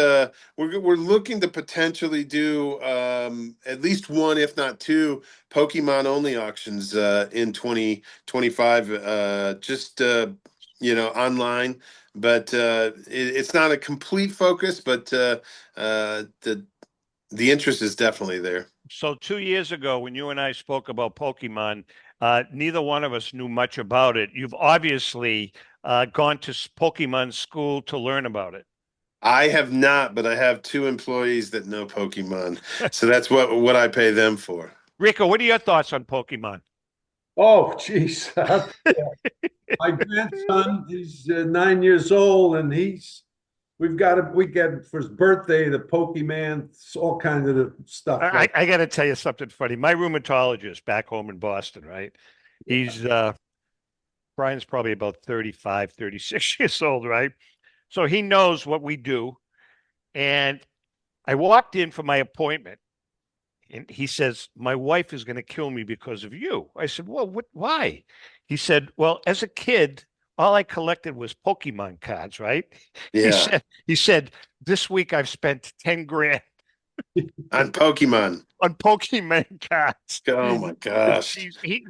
we're looking to potentially do at least one, if not two, Pokemon only auctions in 2025, just online. But it's not a complete focus, but the interest is definitely there. So 2 years ago, when you and I spoke about Pokemon, neither one of us knew much about it. You've obviously gone to Pokemon school to learn about it. I have not, but I have two employees that know Pokemon. So that's what I pay them for. Rico, what are your thoughts on Pokemon? Oh, geez. My grandson, he's 9 years old, and we get for his birthday the Pokemon, all kinds of stuff. I got to tell you something funny. My rheumatologist back home in Boston, right? He's Brian's probably about 35, 36 years old, right? So he knows what we do. And I walked in for my appointment, and he says, "My wife is going to kill me because of you." I said, "Well, why?" He said, "Well, as a kid, all I collected was Pokemon cards, right?" Yeah. He said, "This week I've spent 10 grand." On Pokemon. on Pokemon cards. Oh my gosh.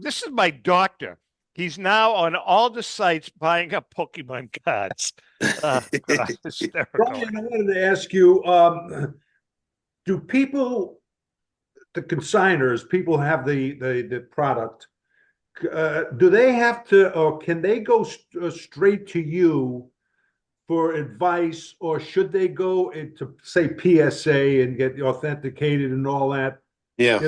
This is my doctor. He's now on all the sites buying up Pokemon cards. God, hysterical. Brian, I wanted to ask you, do people, the consigners, people have the product, do they have to, or can they go straight to you for advice, or should they go into, say, PSA and get authenticated and all that? Yeah.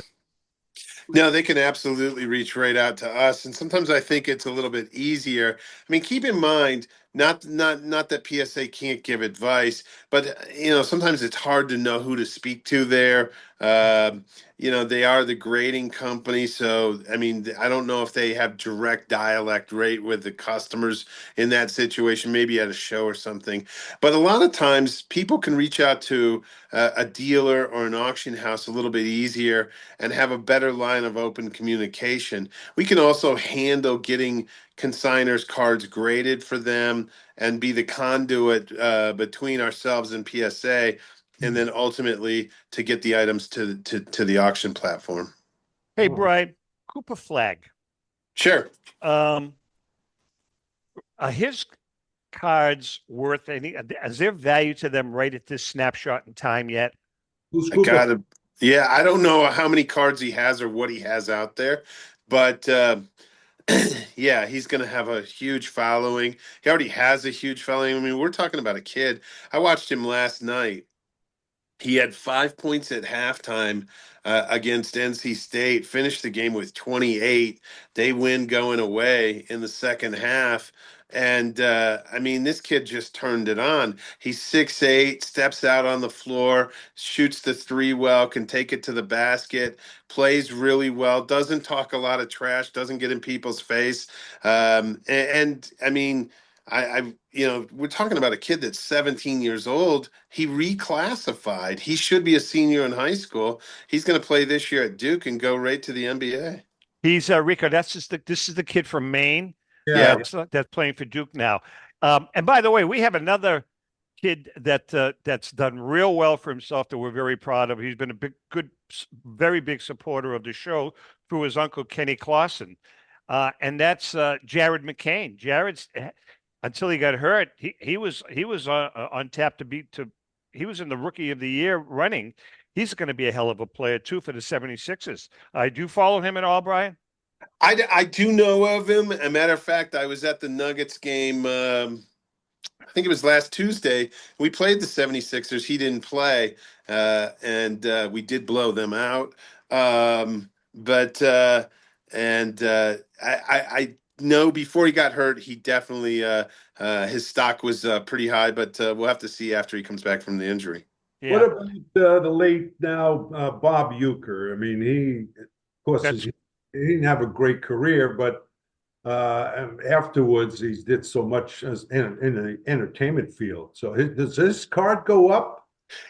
No, they can absolutely reach right out to us, and sometimes I think it's a little bit easier. I mean, keep in mind, not that PSA can't give advice, but sometimes it's hard to know who to speak to there. They are the grading company, so I mean, I don't know if they have direct dialect rate with the customers in that situation, maybe at a show or something. But a lot of times, people can reach out to a dealer or an auction house a little bit easier and have a better line of open communication. We can also handle getting consigners cards graded for them and be the conduit between ourselves and PSA, and then ultimately to get the items to the auction platform. Hey, Brian, Cooper Flag. Sure. Are his cards worth any? Is there value to them right at this snapshot in time yet? Yeah, I don't know how many cards he has or what he has out there, but yeah, he's going to have a huge following. He already has a huge following. I mean, we're talking about a kid. I watched him last night. He had 5 points at halftime against NC State, finished the game with 28. They win going away in the second half. And I mean, this kid just turned it on. He's 6'8", steps out on the floor, shoots the three well, can take it to the basket, plays really well, doesn't talk a lot of trash, doesn't get in people's face. And I mean, we're talking about a kid that's 17 years old. He reclassified. He should be a senior in high school. He's going to play this year at Duke and go right to the NBA. He's Rico. This is the kid from Maine. Yeah. That's playing for Duke now. And by the way, we have another kid that's done real well for himself that we're very proud of. He's been very big supporter of the show through his uncle Kenny Clausen, and that's Jared McCain. Jared's. Until he got hurt, he was on tap he was in the Rookie of the Year running. He's going to be a hell of a player too for the 76ers. Do you follow him at all, Brian? I do know of him. As a matter of fact, I was at the Nuggets game, I think it was last Tuesday. We played the 76ers. He didn't play, and we did blow them out. I no, before he got hurt, he definitely his stock was pretty high, but we'll have to see after he comes back from the injury. Yeah. What about the late now Bob Uecker? I mean, he, of course, he didn't have a great career, but afterwards he did so much in the entertainment field. So does this card go up?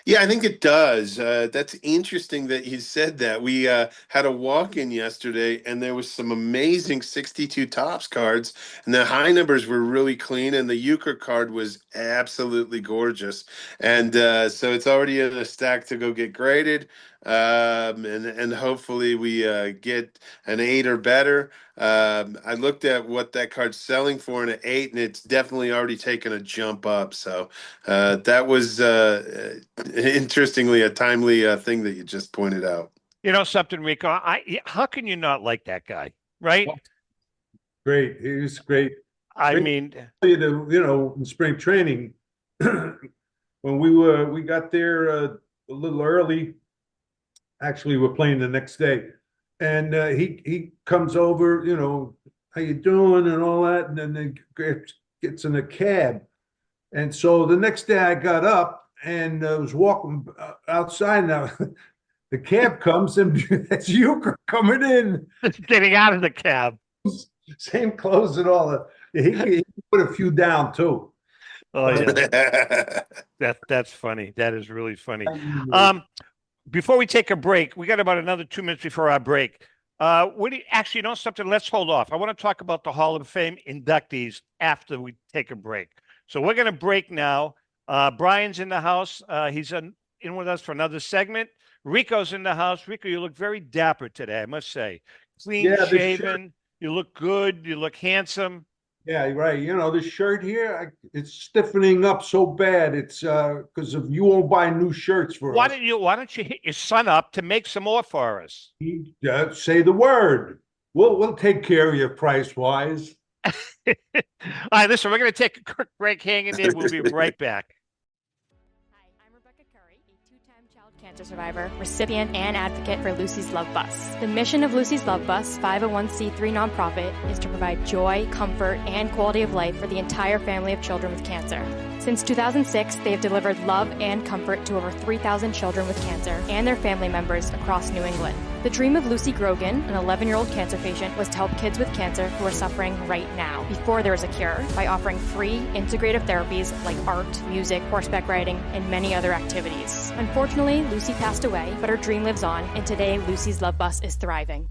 Yeah, I think it does. That's interesting that you said that. We had a walk-in yesterday, and there was some amazing 62 Topps cards, and the high numbers were really clean, and the Euchre card was absolutely gorgeous. And so it's already in a stack to go get graded, and hopefully we get an 8 or better. I looked at what that card's selling for in an 8, and it's definitely already taken a jump up. So that was interestingly a timely thing that you just pointed out. You know something, Rico? How can you not like that guy, right? Great, he was great. I mean, in spring training, when we got there a little early. Actually, we're playing the next day, and he comes over, how you doing and all that, and then gets in a cab. And so the next day I got up and I was walking outside. Now the cab comes and that's Euchre coming in, getting out of the cab. Same clothes and all. He put a few down too. Oh yeah, that's funny. That is really funny. Before we take a break, we got about another 2 minutes before our break. Something? Let's hold off. I want to talk about the Hall of Fame inductees after we take a break. So we're going to break now. Brian's in the house. He's in with us for another segment. Rico's in the house. Rico, you look very dapper today, I must say. Clean Yeah, the shirt. shaven. You look good. You look handsome. Yeah, right. You know, this shirt here, it's stiffening up so bad. It's because of you won't buy new shirts for Why us. don't you hit your son up to make some more for us? Say the word. We'll take care of you price wise. All right, listen, we're going to take a quick break. Hang in there. We'll be right back. Hi, I'm Rebecca Curry, a two-time child cancer survivor, recipient, and advocate for Lucy's Love Bus. The mission of Lucy's Love Bus, 501c3 nonprofit, is to provide joy, comfort, and quality of life for the entire family of children with cancer. Since 2006, they have delivered love and comfort to over 3,000 children with cancer and their family members across New England. The dream of Lucy Grogan, an 11-year-old cancer patient, was to help kids with cancer who are suffering right now, before there is a cure, by offering free, integrative therapies like art, music, horseback riding, and many other activities. Unfortunately, Lucy passed away, but her dream lives on, and today Lucy's Love Bus is thriving.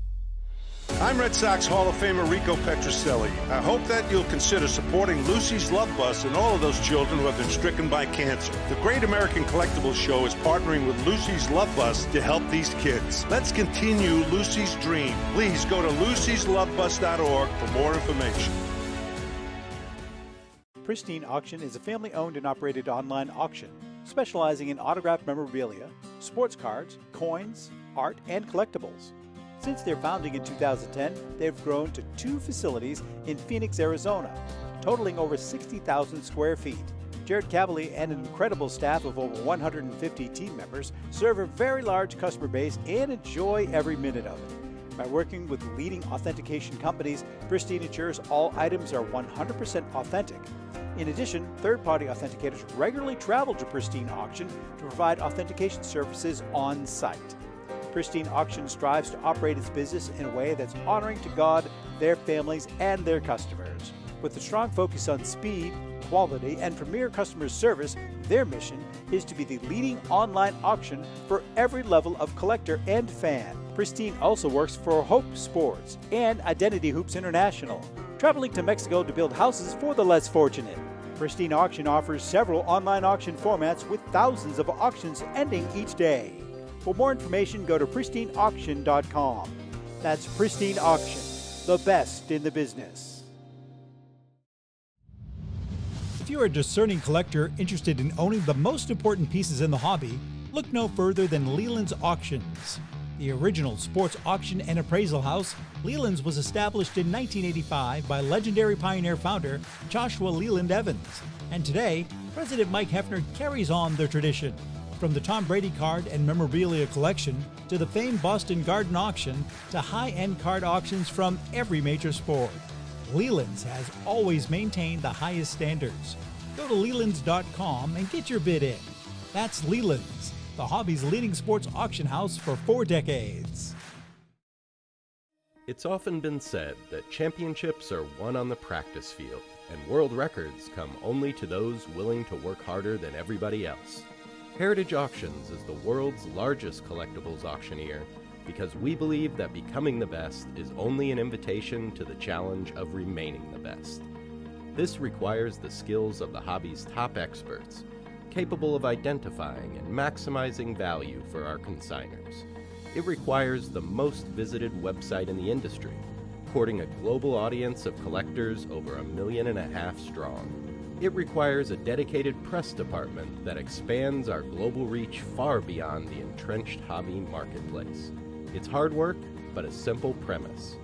I'm Red Sox Hall of Famer Rico Petroselli. I hope that you'll consider supporting Lucy's Love Bus and all of those children who have been stricken by cancer. The Great American Collectibles Show is partnering with Lucy's Love Bus to help these kids. Let's continue Lucy's dream. Please go to lucyslovebus.org for more information. Pristine Auction is a family-owned and operated online auction specializing in autographed memorabilia, sports cards, coins, art, and collectibles. Since their founding in 2010, they've grown to 2 facilities in Phoenix, Arizona, totaling over 60,000 square feet. Jared Cavalier and an incredible staff of over 150 team members serve a very large customer base and enjoy every minute of it. By working with leading authentication companies, Pristine ensures all items are 100% authentic. In addition, third-party authenticators regularly travel to Pristine Auction to provide authentication services on site. Pristine Auction strives to operate its business in a way that's honoring to God, their families, and their customers. With a strong focus on speed, quality, and premier customer service, their mission is to be the leading online auction for every level of collector and fan. Pristine also works for Hope Sports and Identity Hoops International, traveling to Mexico to build houses for the less fortunate. Pristine Auction offers several online auction formats with thousands of auctions ending each day. For more information, go to pristineauction.com. That's Pristine Auction, the best in the business. If you're a discerning collector interested in owning the most important pieces in the hobby, look no further than Leland's Auctions. The original sports auction and appraisal house, Leland's was established in 1985 by legendary Pioneer founder Joshua Leland Evans. And today, President Mike Hefner carries on the tradition. From the Tom Brady card and memorabilia collection to the famed Boston Garden Auction to high-end card auctions from every major sport, Leland's has always maintained the highest standards. Go to Lelands.com and get your bid in. That's Leland's, the hobby's leading sports auction house for 4 decades. It's often been said that championships are won on the practice field, and world records come only to those willing to work harder than everybody else. Heritage Auctions is the world's largest collectibles auctioneer because we believe that becoming the best is only an invitation to the challenge of remaining the best. This requires the skills of the hobby's top experts, capable of identifying and maximizing value for our consigners. It requires the most visited website in the industry, courting a global audience of collectors over 1.5 million strong. It requires a dedicated press department that expands our global reach far beyond the entrenched hobby marketplace. It's hard work, but a simple premise.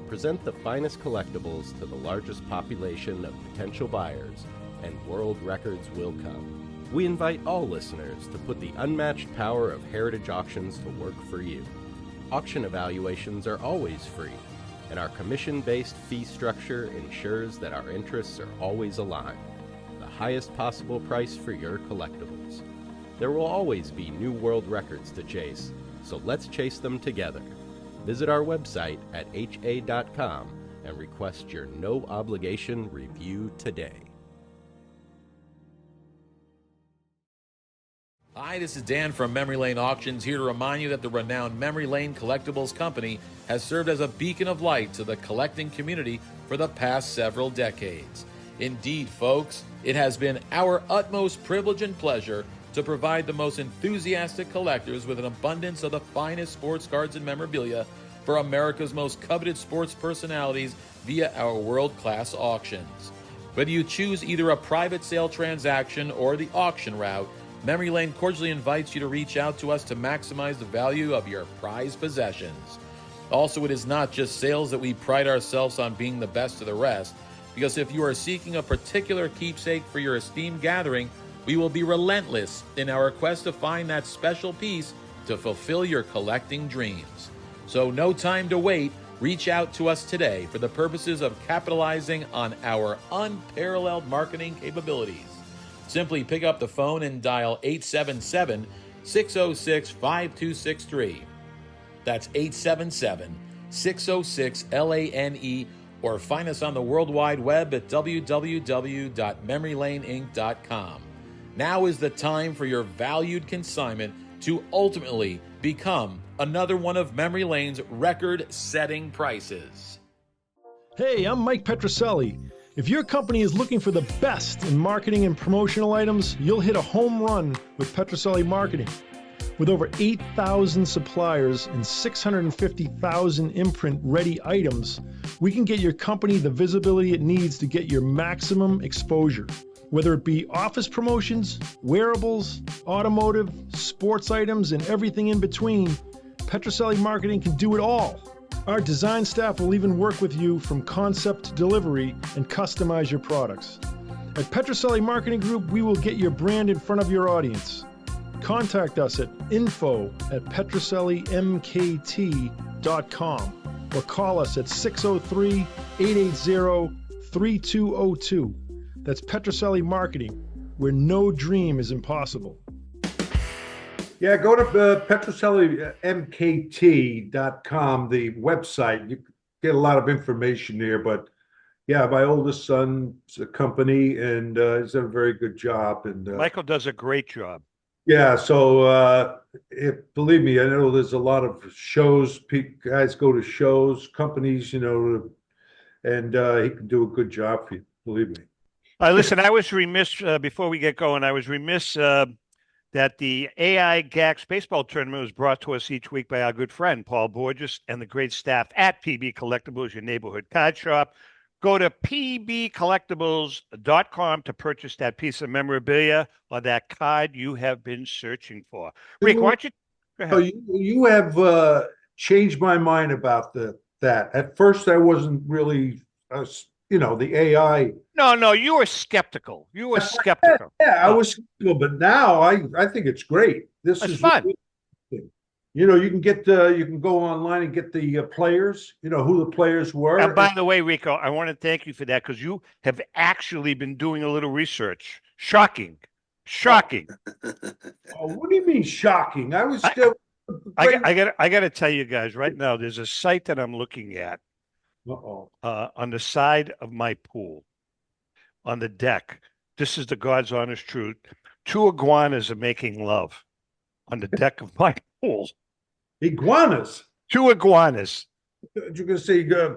Present the finest collectibles to the largest population of potential buyers, and world records will come. We invite all listeners to put the unmatched power of Heritage Auctions to work for you. Auction evaluations are always free, and our commission-based fee structure ensures that our interests are always aligned. Highest possible price for your collectibles. There will always be new world records to chase, so let's chase them together. Visit our website at ha.com and request your no-obligation review today. Hi, this is Dan from Memory Lane Auctions, here to remind you that the renowned Memory Lane Collectibles Company has served as a beacon of light to the collecting community for the past several decades. Indeed, folks, it has been our utmost privilege and pleasure to provide the most enthusiastic collectors with an abundance of the finest sports cards and memorabilia for America's most coveted sports personalities via our world-class auctions. Whether you choose either a private sale transaction or the auction route, Memory Lane cordially invites you to reach out to us to maximize the value of your prized possessions. Also, it is not just sales that we pride ourselves on being the best of the rest, because if you are seeking a particular keepsake for your esteemed gathering, we will be relentless in our quest to find that special piece to fulfill your collecting dreams. So no time to wait. Reach out to us today for the purposes of capitalizing on our unparalleled marketing capabilities. Simply pick up the phone and dial 877-606-5263. That's 877-606-LANE, or find us on the World Wide Web at www.memorylaneinc.com. Now is the time for your valued consignment to ultimately become another one of Memory Lane's record-setting prices. Hey, I'm Mike Petroselli. If your company is looking for the best in marketing and promotional items, you'll hit a home run with Petroselli Marketing. With over 8,000 suppliers and 650,000 imprint-ready items, we can get your company the visibility it needs to get your maximum exposure. Whether it be office promotions, wearables, automotive, sports items, and everything in between, Petroselli Marketing can do it all. Our design staff will even work with you from concept to delivery and customize your products. At Petroselli Marketing Group, we will get your brand in front of your audience. Contact us at info@petrosellimkt.com or call us at 603-880-3202. That's Petroselli Marketing, where no dream is impossible. Yeah, go to petrosellimkt.com, the website. You get a lot of information there. But yeah, my oldest son's a company, and he's done a very good job. And Michael does a great job. yeah, so believe me, I know there's a lot of shows. Guys go to shows, companies, and he can do a good job for you. Believe me. Listen, I was remiss before we get going. I was remiss that the AI GAX baseball tournament was brought to us each week by our good friend Paul Borges and the great staff at PB Collectibles, your neighborhood card shop. Go to pbcollectibles.com to purchase that piece of memorabilia or that card you have been searching for. Rick, why don't you go ahead? So you have changed my mind about that. At first, I wasn't really, the AI. No, you were skeptical. Skeptical. Yeah, I was skeptical, but now I think it's great. This is fun. Really, you can you can go online and get the players. Who the players were. And by the way, Rico, I want to thank you for that because you have actually been doing a little research. Shocking. Oh, what do you mean shocking? I was still. I got to tell you guys right now. There's a site that I'm looking at. On the side of my pool, on the deck. This is the God's honest truth. 2 iguanas are making love on the deck of my pool. Iguanas? 2 iguanas. You're gonna say? Yeah,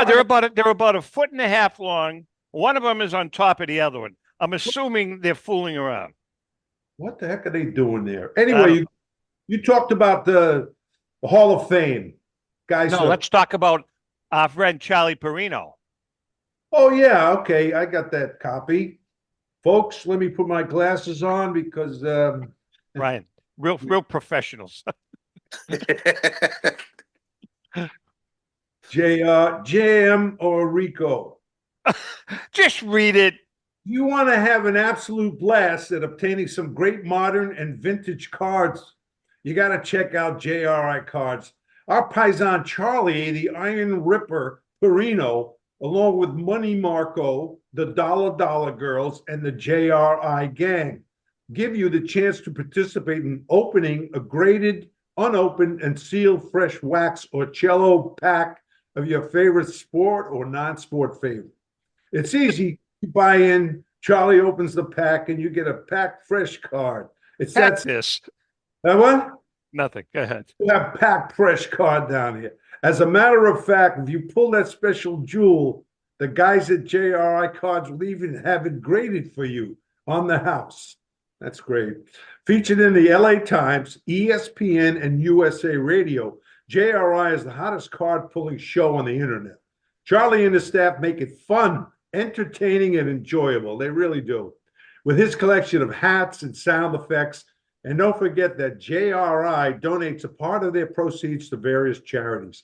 they're about a foot and a half long. One of them is on top of the other one. I'm assuming they're fooling around. What the heck are they doing there? Anyway, you talked about the Hall of Fame, guys. No, let's talk about our friend Charlie Perino. Oh, yeah. Okay. I got that copy. Folks, let me put my glasses on because Ryan, real professionals. JM or Rico. Just read it. You want to have an absolute blast at obtaining some great modern and vintage cards, you got to check out JRI Cards. Our paisan Charlie, the Iron Ripper Perino, along with Money Marco, the Dollar Girls, and the JRI Gang, give you the chance to participate in opening a graded, unopened, and sealed fresh wax or cello pack of your favorite sport or non-sport favorite. It's easy. You buy in, Charlie opens the pack, and you get a packed fresh card. It's That's this. What? Nothing. Go ahead. You have packed fresh card down here. As a matter of fact, if you pull that special jewel, the guys at JRI Cards will even have it graded for you on the house. That's great. Featured in the LA Times, ESPN, and USA Radio, JRI is the hottest card-pulling show on the internet. Charlie and his staff make it fun, entertaining, and enjoyable. They really do. With his collection of hats and sound effects, and don't forget that JRI donates a part of their proceeds to various charities.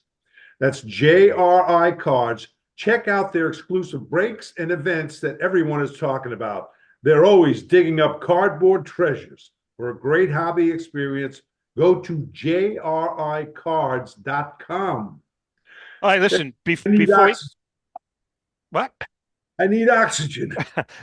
That's JRI Cards. Check out their exclusive breaks and events that everyone is talking about. They're always digging up cardboard treasures. For a great hobby experience, go to jricards.com. All right, listen, what? I need oxygen.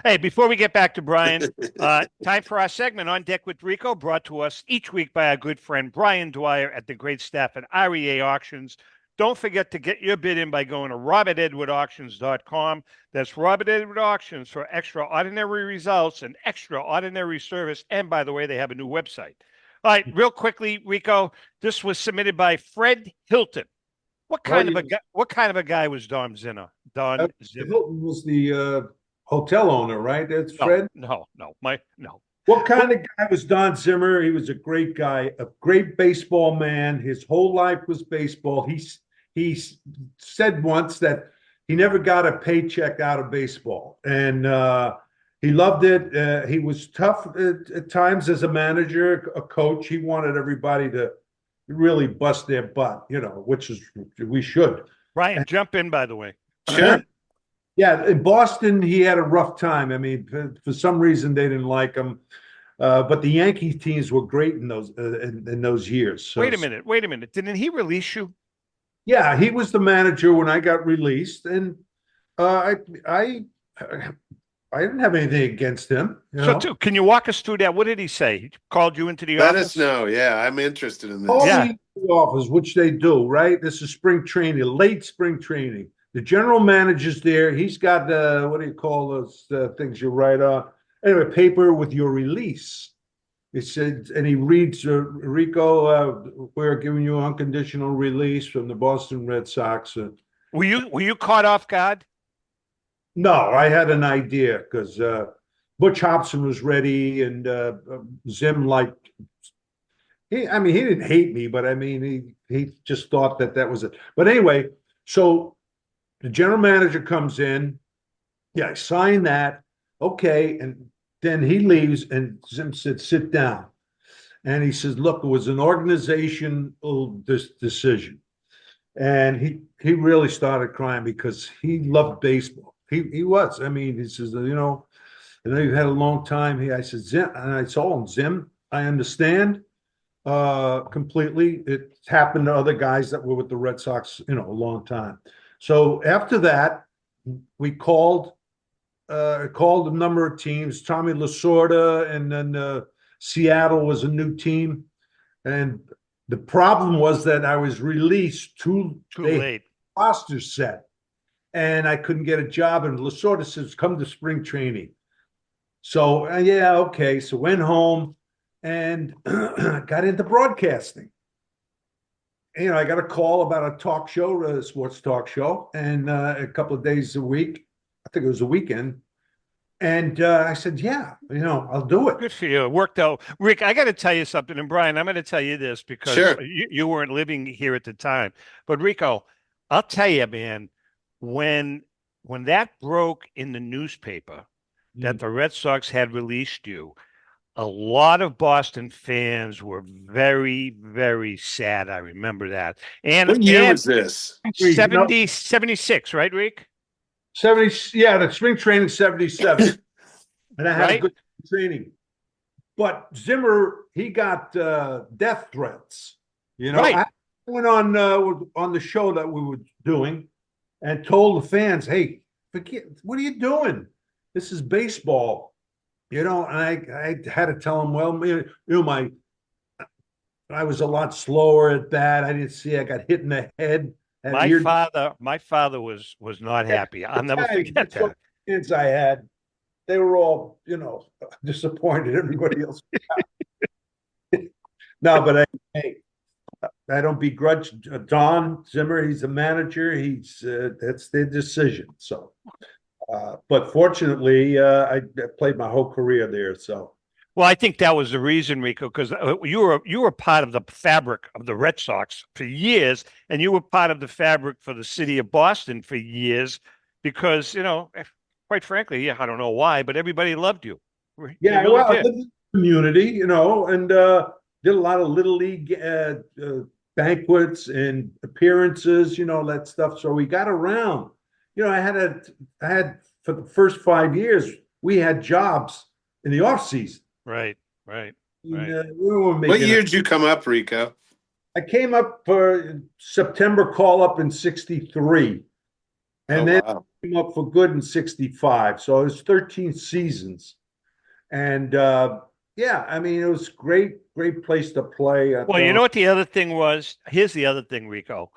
Hey, before we get back to Brian, time for our segment On Deck with Rico, brought to us each week by our good friend Brian Dwyer at the great staff at REA Auctions. Don't forget to get your bid in by going to robertedwardauctions.com. That's Robert Edward Auctions for extraordinary results and extraordinary service. And by the way, they have a new website. All right, real quickly, Rico, this was submitted by Fred Hilton. What kind of a guy was Don Zimmer? Hilton was the hotel owner, right? That's Fred? No. What kind of guy was Don Zimmer? He was a great guy, a great baseball man. His whole life was baseball. He said once that he never got a paycheck out of baseball, and he loved it. He was tough at times as a manager, a coach. He wanted everybody to really bust their butt, which is we should. Brian, jump in, by the way. Sure. Yeah, in Boston, he had a rough time. I mean, for some reason, they didn't like him. But the Yankee teams were great in those years. So, wait a minute. Didn't he release you? Yeah, he was the manager when I got released, and I didn't have anything against him. Can you walk us through that? What did he say? He called you into the office? Let us know. Yeah, I'm interested in this. The office, which they do, right? This is spring training, late spring training. The general manager's there. He's got what do you call those things you write on? Anyway, paper with your release. It said, and he reads, Rico, we're giving you unconditional release from the Boston Red Sox. Were you caught off guard? No, I had an idea because Butch Hobson was ready, and Zim he didn't hate me, but I mean he just thought that was it. But anyway, so the general manager comes in. Yeah, I signed that. Okay, and then he leaves, and Zim said, "Sit down." And he says, "Look, it was an organizational decision," and he really started crying because he loved baseball. He was. I mean, he says, and then you had a long time. I said, Zim, and I told him, Zim, I understand completely. It happened to other guys that were with the Red Sox, a long time. So after that, we called a number of teams. Tommy Lasorda, and then Seattle was a new team. And the problem was that I was released too late. Roster set. And I couldn't get a job. And Lasorda says, come to spring training. So, yeah, okay. So went home and got into broadcasting. I got a call about a talk show, a sports talk show, and a couple of days a week. I think it was a weekend. And I said, yeah, I'll do it. Good for you. It worked out. Rick, I got to tell you something. And Brian, I'm going to tell you this because you weren't living here at the time. But Rico, I'll tell you, man, when that broke in the newspaper that the Red Sox had released you, a lot of Boston fans were very, very sad. I remember that. And what year was this? 76, right, Rick? 70, yeah, the spring training 77. And I had a good training. But Zimmer, he got death threats. I went on the show that we were doing and told the fans, hey, what are you doing? This is baseball. And I had to tell him, well, I was a lot slower at bat. I didn't see I got hit in the head. My father was not happy. I'll never forget that. Kids I had, they were all, disappointed. Everybody else. No, but I don't begrudge Don Zimmer. He's a manager. That's their decision. So, but fortunately, I played my whole career there. So, Well, I think that was the reason, Rico, because you were part of the fabric of the Red Sox for years, and you were part of the fabric for the city of Boston for years, because quite frankly, yeah, I don't know why, but everybody loved you. They Yeah, really well, I did. lived in the community, and did a lot of little league banquets and appearances, that stuff. So we got around. I had for the first 5 years, we had jobs in the off season. Right, right, right. We were What making year did you come up, Rico? I came up for September call up in '63, and Oh, then wow. came up for good in '65. So it was 13 seasons. And yeah, I mean, it was great place to play. Well, you know what the other thing was? Here's the other thing, Rico.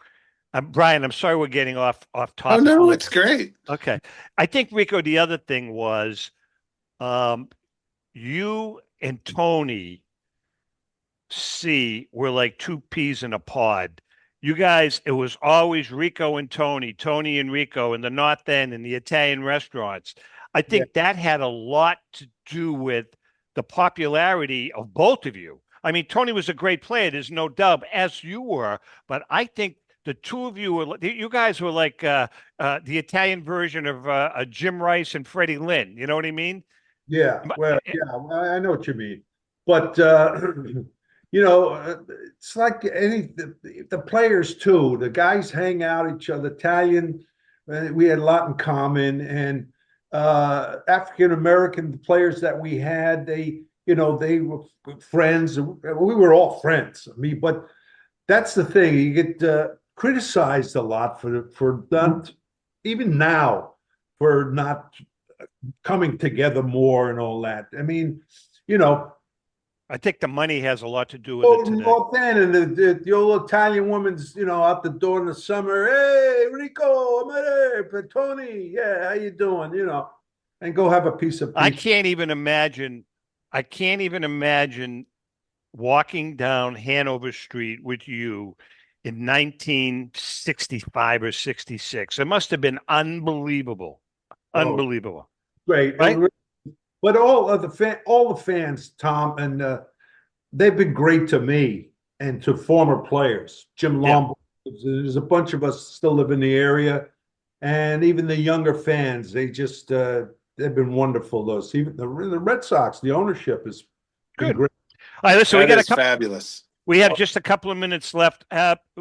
Brian, I'm sorry we're getting off Oh, topic. no, it's great. Okay. I think, Rico, the other thing was you and Tony C were like two peas in a pod. You guys, it was always Rico and Tony, Tony and Rico in the North End in the Italian restaurants. I think that had a lot to do with the popularity of both of you. I mean, Tony was a great player, there's no doubt, as you were, but I think the two of you guys were like the Italian version of Jim Rice and Freddie Lynn. You know what I mean? Yeah, well, yeah, I know what you mean, but it's like the players too. The guys hang out each other. Italian, we had a lot in common, and African American players that we had, they were friends. We were all friends. I mean, but that's the thing. You get criticized a lot for not even now for not coming together more and all that. I mean, I think the money has a lot to do with it today. North End, and the old Italian woman's, out the door in the summer. Hey, Rico, amore, Tony, yeah, how you doing? And go have a piece of pizza. I can't even imagine walking down Hanover Street with you in 1965 or 66. It must have been unbelievable. Unbelievable. Great. Right? But all the fans, Tom, and they've been great to me and to former players. Jim Lombard, there's a bunch of us still live in the area, and even the younger fans, they just they've been wonderful. Those even the Red Sox, the ownership is good. Great. All right, listen, That is fabulous. We have just a couple of minutes left.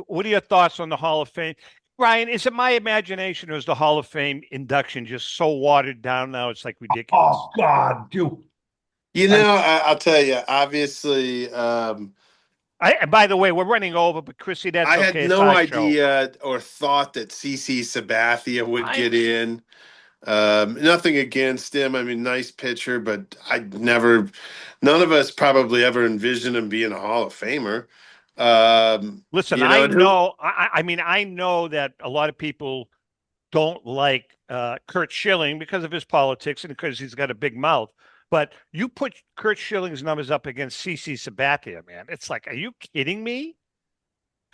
What are your thoughts on the Hall of Fame? Ryan, is it my imagination, or is the Hall of Fame induction just so watered down now? It's like ridiculous. Oh God, dude. I'll tell you. Obviously, by the way, we're running over, but Chrissy, that's I okay. had no idea or thought that CC Sabathia would get in. Nothing against him. I mean, nice pitcher, but none of us probably ever envisioned him being a Hall of Famer. Listen, I know. I mean, I know that a lot of people don't like Curt Schilling because of his politics and because he's got a big mouth. But you put Curt Schilling's numbers up against CC Sabathia, man. It's like, are you kidding me?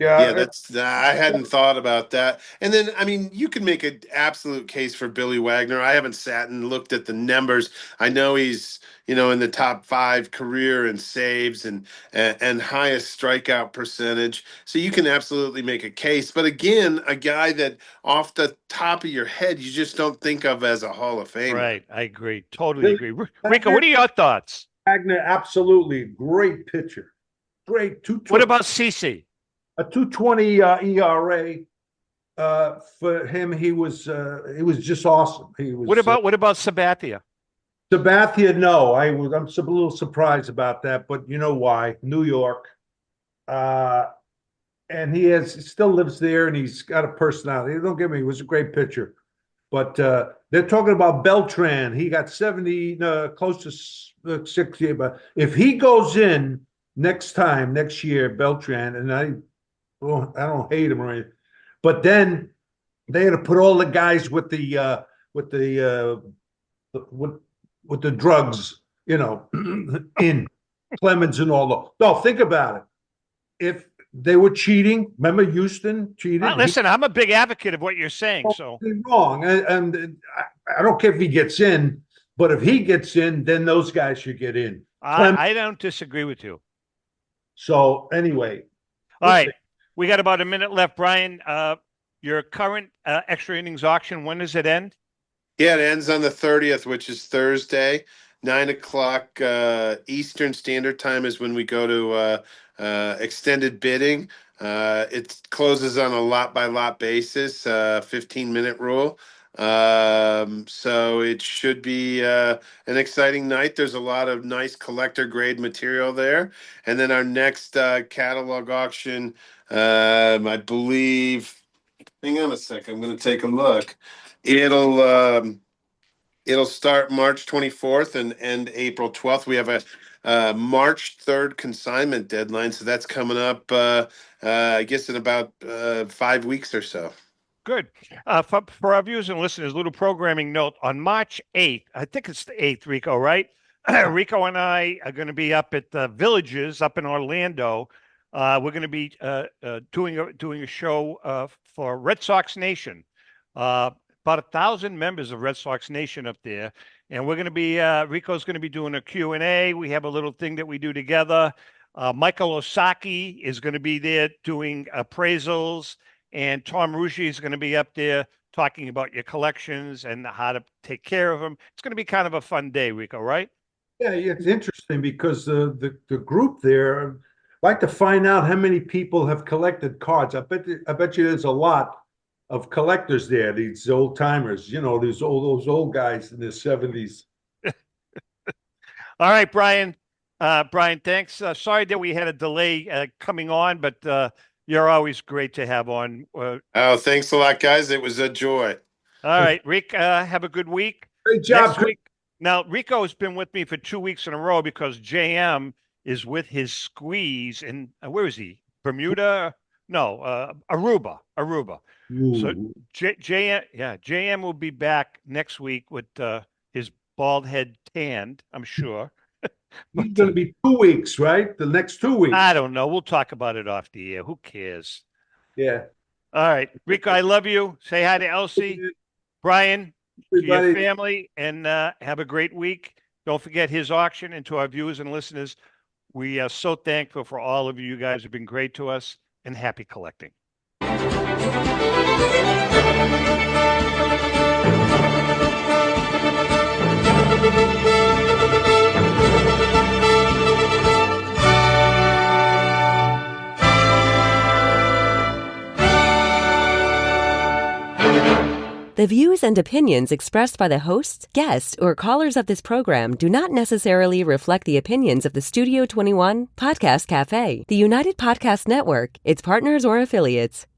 Yeah, I hadn't thought about that. And then, I mean, you can make an absolute case for Billy Wagner. I haven't sat and looked at the numbers. I know he's, in the top 5 career and saves and highest strikeout percentage. So you can absolutely make a case. But again, a guy that off the top of your head, you just don't think of as a Hall of Famer. Right. I agree. Totally agree. Rico, what are your thoughts? Wagner, absolutely great pitcher. Great. What about CC? A 2.20 ERA. For him, he was just awesome. He was. What about Sabathia? Sabathia, no, I'm a little surprised about that, but you know why? New York, and he still lives there, and he's got a personality. Don't get me, he was a great pitcher, but they're talking about Beltran. He got 70, close to 60. But if he goes in next year, Beltran, and I don't hate him or anything, but then they had to put all the guys with the drugs, in Clemens and all those. No, think about it. If they were cheating, remember Houston cheated? Listen, I'm a big advocate of what you're saying. So wrong, and I don't care if he gets in, but if he gets in, then those guys should get in. I don't disagree with you. So anyway. All right. We got about a minute left. Brian, your current extra innings auction, when does it end? Yeah, it ends on the 30th, which is Thursday. 9:00 Eastern Standard Time is when we go to extended bidding. It closes on a lot by lot basis, 15-minute rule. So it should be an exciting night. There's a lot of nice collector grade material there. And then our next catalog auction, I believe, hang on a second, I'm going to take a look. It'll start March 24th and end April 12th. We have a March 3rd consignment deadline, so that's coming up, I guess, in about 5 weeks or so. Good. For our viewers and listeners, a little programming note. On March 8th, I think it's the 8th, Rico, right? Rico and I are going to be up at the Villages up in Orlando. We're going to be doing a show for Red Sox Nation. About 1,000 members of Red Sox Nation up there. And we're going to be, Rico's going to be doing a Q&A. We have a little thing that we do together. Michael Osaki is going to be there doing appraisals. And Tom Rucci is going to be up there talking about your collections and how to take care of them. It's going to be kind of a fun day, Rico, right? Yeah, it's interesting because the group there, I'd like to find out how many people have collected cards. I bet you there's a lot of collectors there, these old timers, those old guys in the 70s. All right, Brian. Brian, thanks. Sorry that we had a delay coming on, but you're always great to have on. Oh, thanks a lot, guys. It was a joy. All right, Rick, have a good week. Great job. Next week. Now, Rico has been with me for 2 weeks in a row because JM is with his squeeze in, where is he? Bermuda? No, Aruba. Ooh. So JM will be back next week with his bald head tanned, I'm sure. He's going to be 2 weeks, right? The next 2 weeks. I don't know. We'll talk about it off the air. Who cares? Yeah. All right. Rico, I love you. Say hi to Elsie. Brian, to your family, and have a great week. Don't forget his auction. And to our viewers and listeners, we are so thankful for all of you. You guys have been great to us, and happy collecting. The views and opinions expressed by the hosts, guests, or callers of this program do not necessarily reflect the opinions of the Studio 21 Podcast Cafe, the United Podcast Network, its partners, or affiliates.